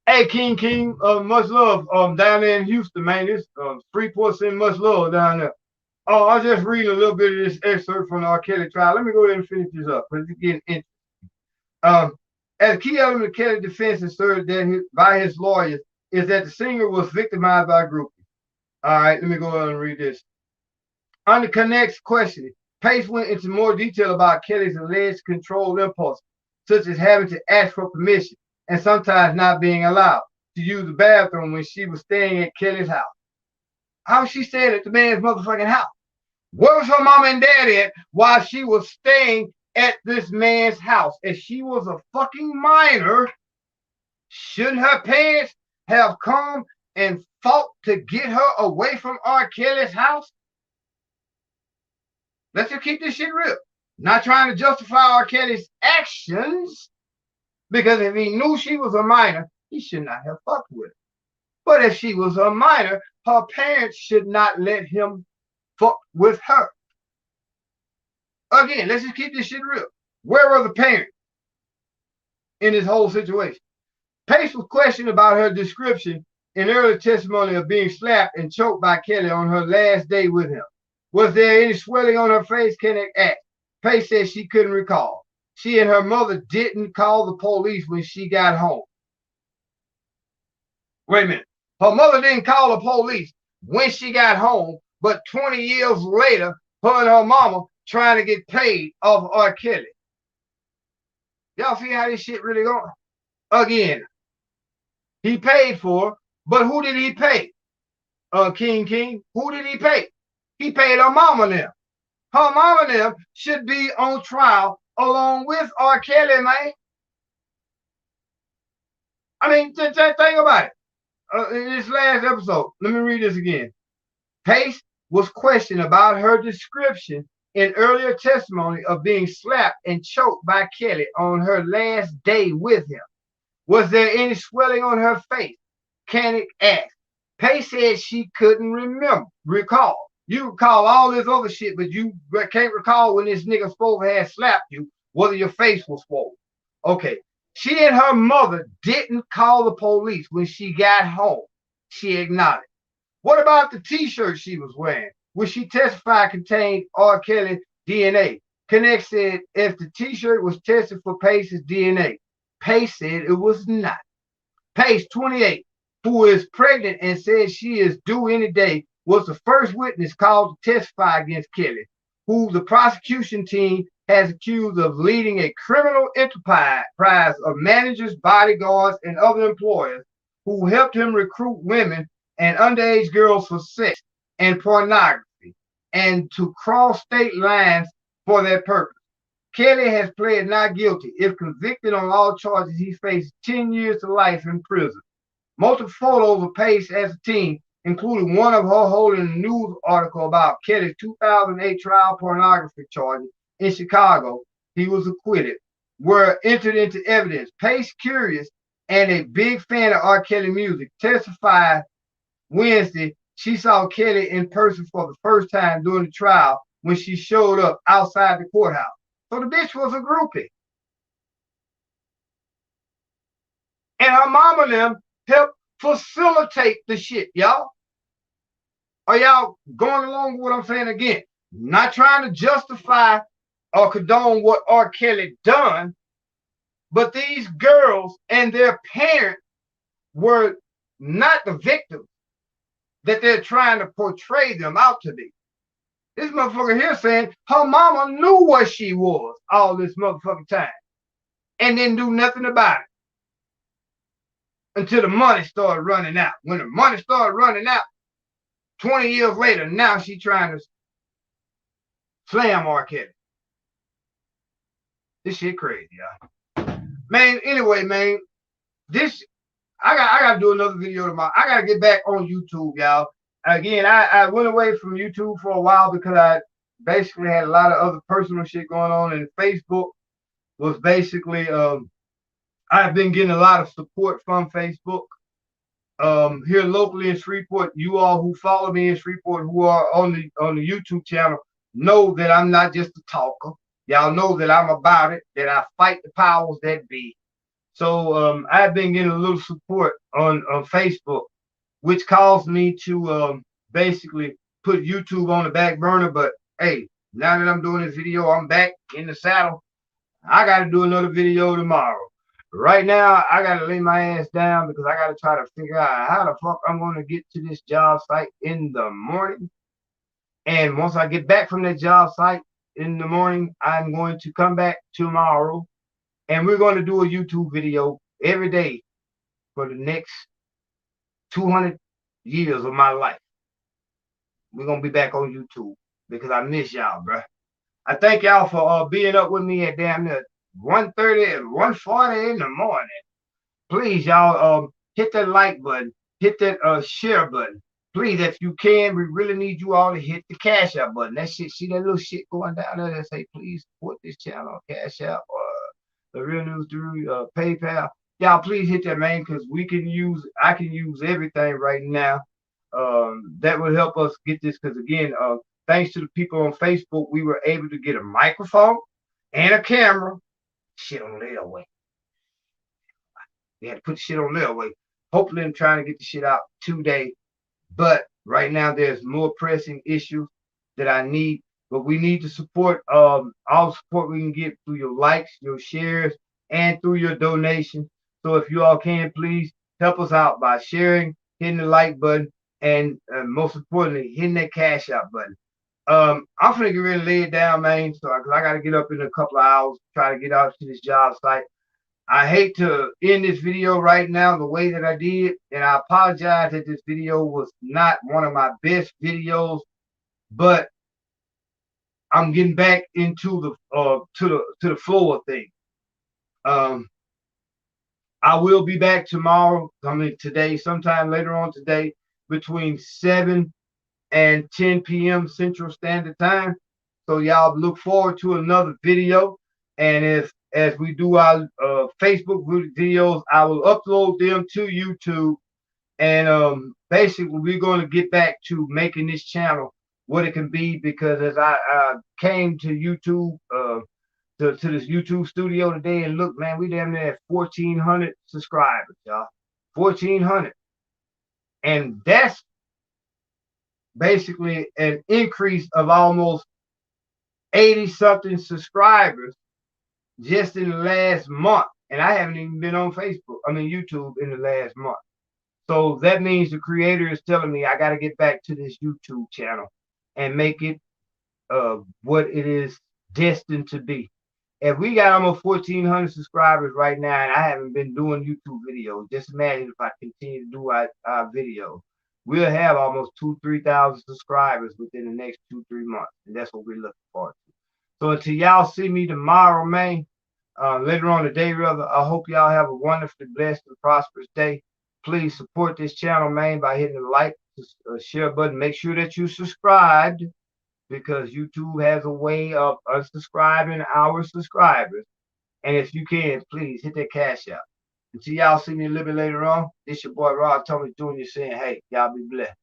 Hey, King, much love down there in Houston, man. This Freeport send much love down there. Oh, I'll just read a little bit of this excerpt from the R. Kelly trial. Let me go ahead and finish this up because it's getting interesting. As a key element of Kelly's defense asserted by his lawyers is that the singer was victimized by groupies. All right, let me go ahead and read this. Under Channick's questioning, Pace went into more detail about Kelly's alleged controlled impulses, such as having to ask for permission and sometimes not being allowed to use the bathroom when she was staying at Kelly's house. How was she staying at the man's motherfucking house? Where was her mom and dad at while she was staying at this man's house? If she was a fucking minor, shouldn't her parents have come and fought to get her away from R. Kelly's house? Let's just keep this shit real. Not trying to justify R. Kelly's actions, because if he knew she was a minor, he should not have fucked with her. But if she was a minor, her parents should not let him fuck with her. Again, let's just keep this shit real. Where were the parents in this whole situation? Pace was questioned about her description in early testimony of being slapped and choked by Kelly on her last day with him. Was there any swelling on her face? Kenneth asked. Pace said she couldn't recall. She and her mother didn't call the police when she got home. Wait a minute. Her mother didn't call the police when she got home, but 20 years later, her and her mama trying to get paid off R. Kelly. Y'all see how this shit really going? Again, he paid for her, but who did he pay? King. Who did he pay? He paid her mama now. Her mama and them should be on trial along with R. Kelly, man. I mean, just think about it. In this last episode, let me read this again. Pace was questioned about her description in earlier testimony of being slapped and choked by Kelly on her last day with him. Was there any swelling on her face? Kenneth asked. Pace said she couldn't recall. You recall all this other shit, but you can't recall when this nigga supposed to have slapped you, whether your face was swollen. Okay. She and her mother didn't call the police when she got home. She acknowledged. What about the t-shirt she was wearing, which she testified contained R. Kelly DNA? Kenneth said if the t-shirt was tested for Pace's DNA, Pace said it was not. Pace, 28, who is pregnant and says she is due any day, was the first witness called to testify against Kelly, who the prosecution team has accused of leading a criminal enterprise of managers, bodyguards, and other employers who helped him recruit women and underage girls for sex and pornography and to cross state lines for that purpose. Kelly has pled not guilty. If convicted on all charges, he faces 10 years to life in prison. Multiple photos of Pace as a teen, including one of her holding a news article about Kelly's 2008 trial pornography charges in Chicago. He was acquitted, were entered into evidence. Pace, curious and a big fan of R. Kelly music, testified Wednesday she saw Kelly in person for the first time during the trial when she showed up outside the courthouse. So the bitch was a groupie. And her mama and them helped facilitate the shit, y'all. Are y'all going along with what I'm saying again? Not trying to justify or condone what R. Kelly done, but these girls and their parents were not the victims that they're trying to portray them out to be. This motherfucker here saying her mama knew what she was all this motherfucking time and didn't do nothing about it until the money started running out. When the money started running out, 20 years later, now she trying to slam R. Kelly. This shit crazy, y'all. Man, anyway, man, this I gotta do another video tomorrow. I gotta get back on YouTube, y'all. Again, I went away from YouTube for a while because I basically had a lot of other personal shit going on, and Facebook was basically I've been getting a lot of support from Facebook. Here locally in Shreveport, you all who follow me in Shreveport who are on the YouTube channel know that I'm not just a talker. Y'all know that I'm about it, that I fight the powers that be. So I've been getting a little support on Facebook, which caused me to basically put YouTube on the back burner. But hey, now that I'm doing this video, I'm back in the saddle. I got to do another video tomorrow. Right now, I got to lay my ass down because I got to try to figure out how the fuck I'm going to get to this job site in the morning. And once I get back from that job site in the morning, I'm going to come back tomorrow. And we're going to do a YouTube video every day for the next 200 years of my life. We're going to be back on YouTube. because I miss y'all, bro. I thank y'all for being up with me at damn near 1:30 and 1:40 in the morning. Please, y'all, hit that like button, hit that share button. Please, if you can, we really need you all to hit the cash out button. That shit, see that little shit going down there that say, please support this channel on Cash App or the Real News through PayPal. Y'all, please hit that, man, because I can use everything right now. That would help us get this, because again, thanks to the people on Facebook, we were able to get a microphone and a camera. Shit on their way. We had to put the shit on their way. Hopefully, I'm trying to get the shit out today. But right now, there's more pressing issues that I need. But we need to support all support we can get through your likes, your shares, and through your donations. So if you all can, please help us out by sharing, hitting the like button, and most importantly, hitting that cash out button. I'm gonna get ready to lay it down, man. So I got to get up in a couple of hours, try to get out to this job site. I hate to end this video right now the way that I did, and I apologize that this video was not one of my best videos, but I'm getting back into the flow of things. I will be back tomorrow. I mean today, sometime later on today, between 7 and 10 p.m. Central Standard Time. So y'all look forward to another video. And as we do our Facebook videos, I will upload them to YouTube. And basically, we're going to get back to making this channel what it can be, because as I came to YouTube, to this YouTube studio today, and look, man, we damn near at 1,400 subscribers, y'all. 1,400. And that's basically an increase of almost 80-something subscribers just in the last month. And I haven't even been on YouTube in the last month. So that means the creator is telling me I got to get back to this YouTube channel and make it what it is destined to be. If we got almost 1,400 subscribers right now, and I haven't been doing YouTube videos, just imagine if I continue to do our videos. We'll have almost 2,000-3,000 subscribers within the next 2-3 months, and that's what we're looking forward to. So until y'all see me tomorrow, man, later on today, rather, I hope y'all have a wonderfully blessed and prosperous day. Please support this channel, man, by hitting the like, share button. Make sure that you subscribed, because YouTube has a way of unsubscribing our subscribers. And if you can, please hit that cash out. Until y'all see me a little bit later on, this your boy Rob Thomas Jr. saying, hey, y'all be blessed.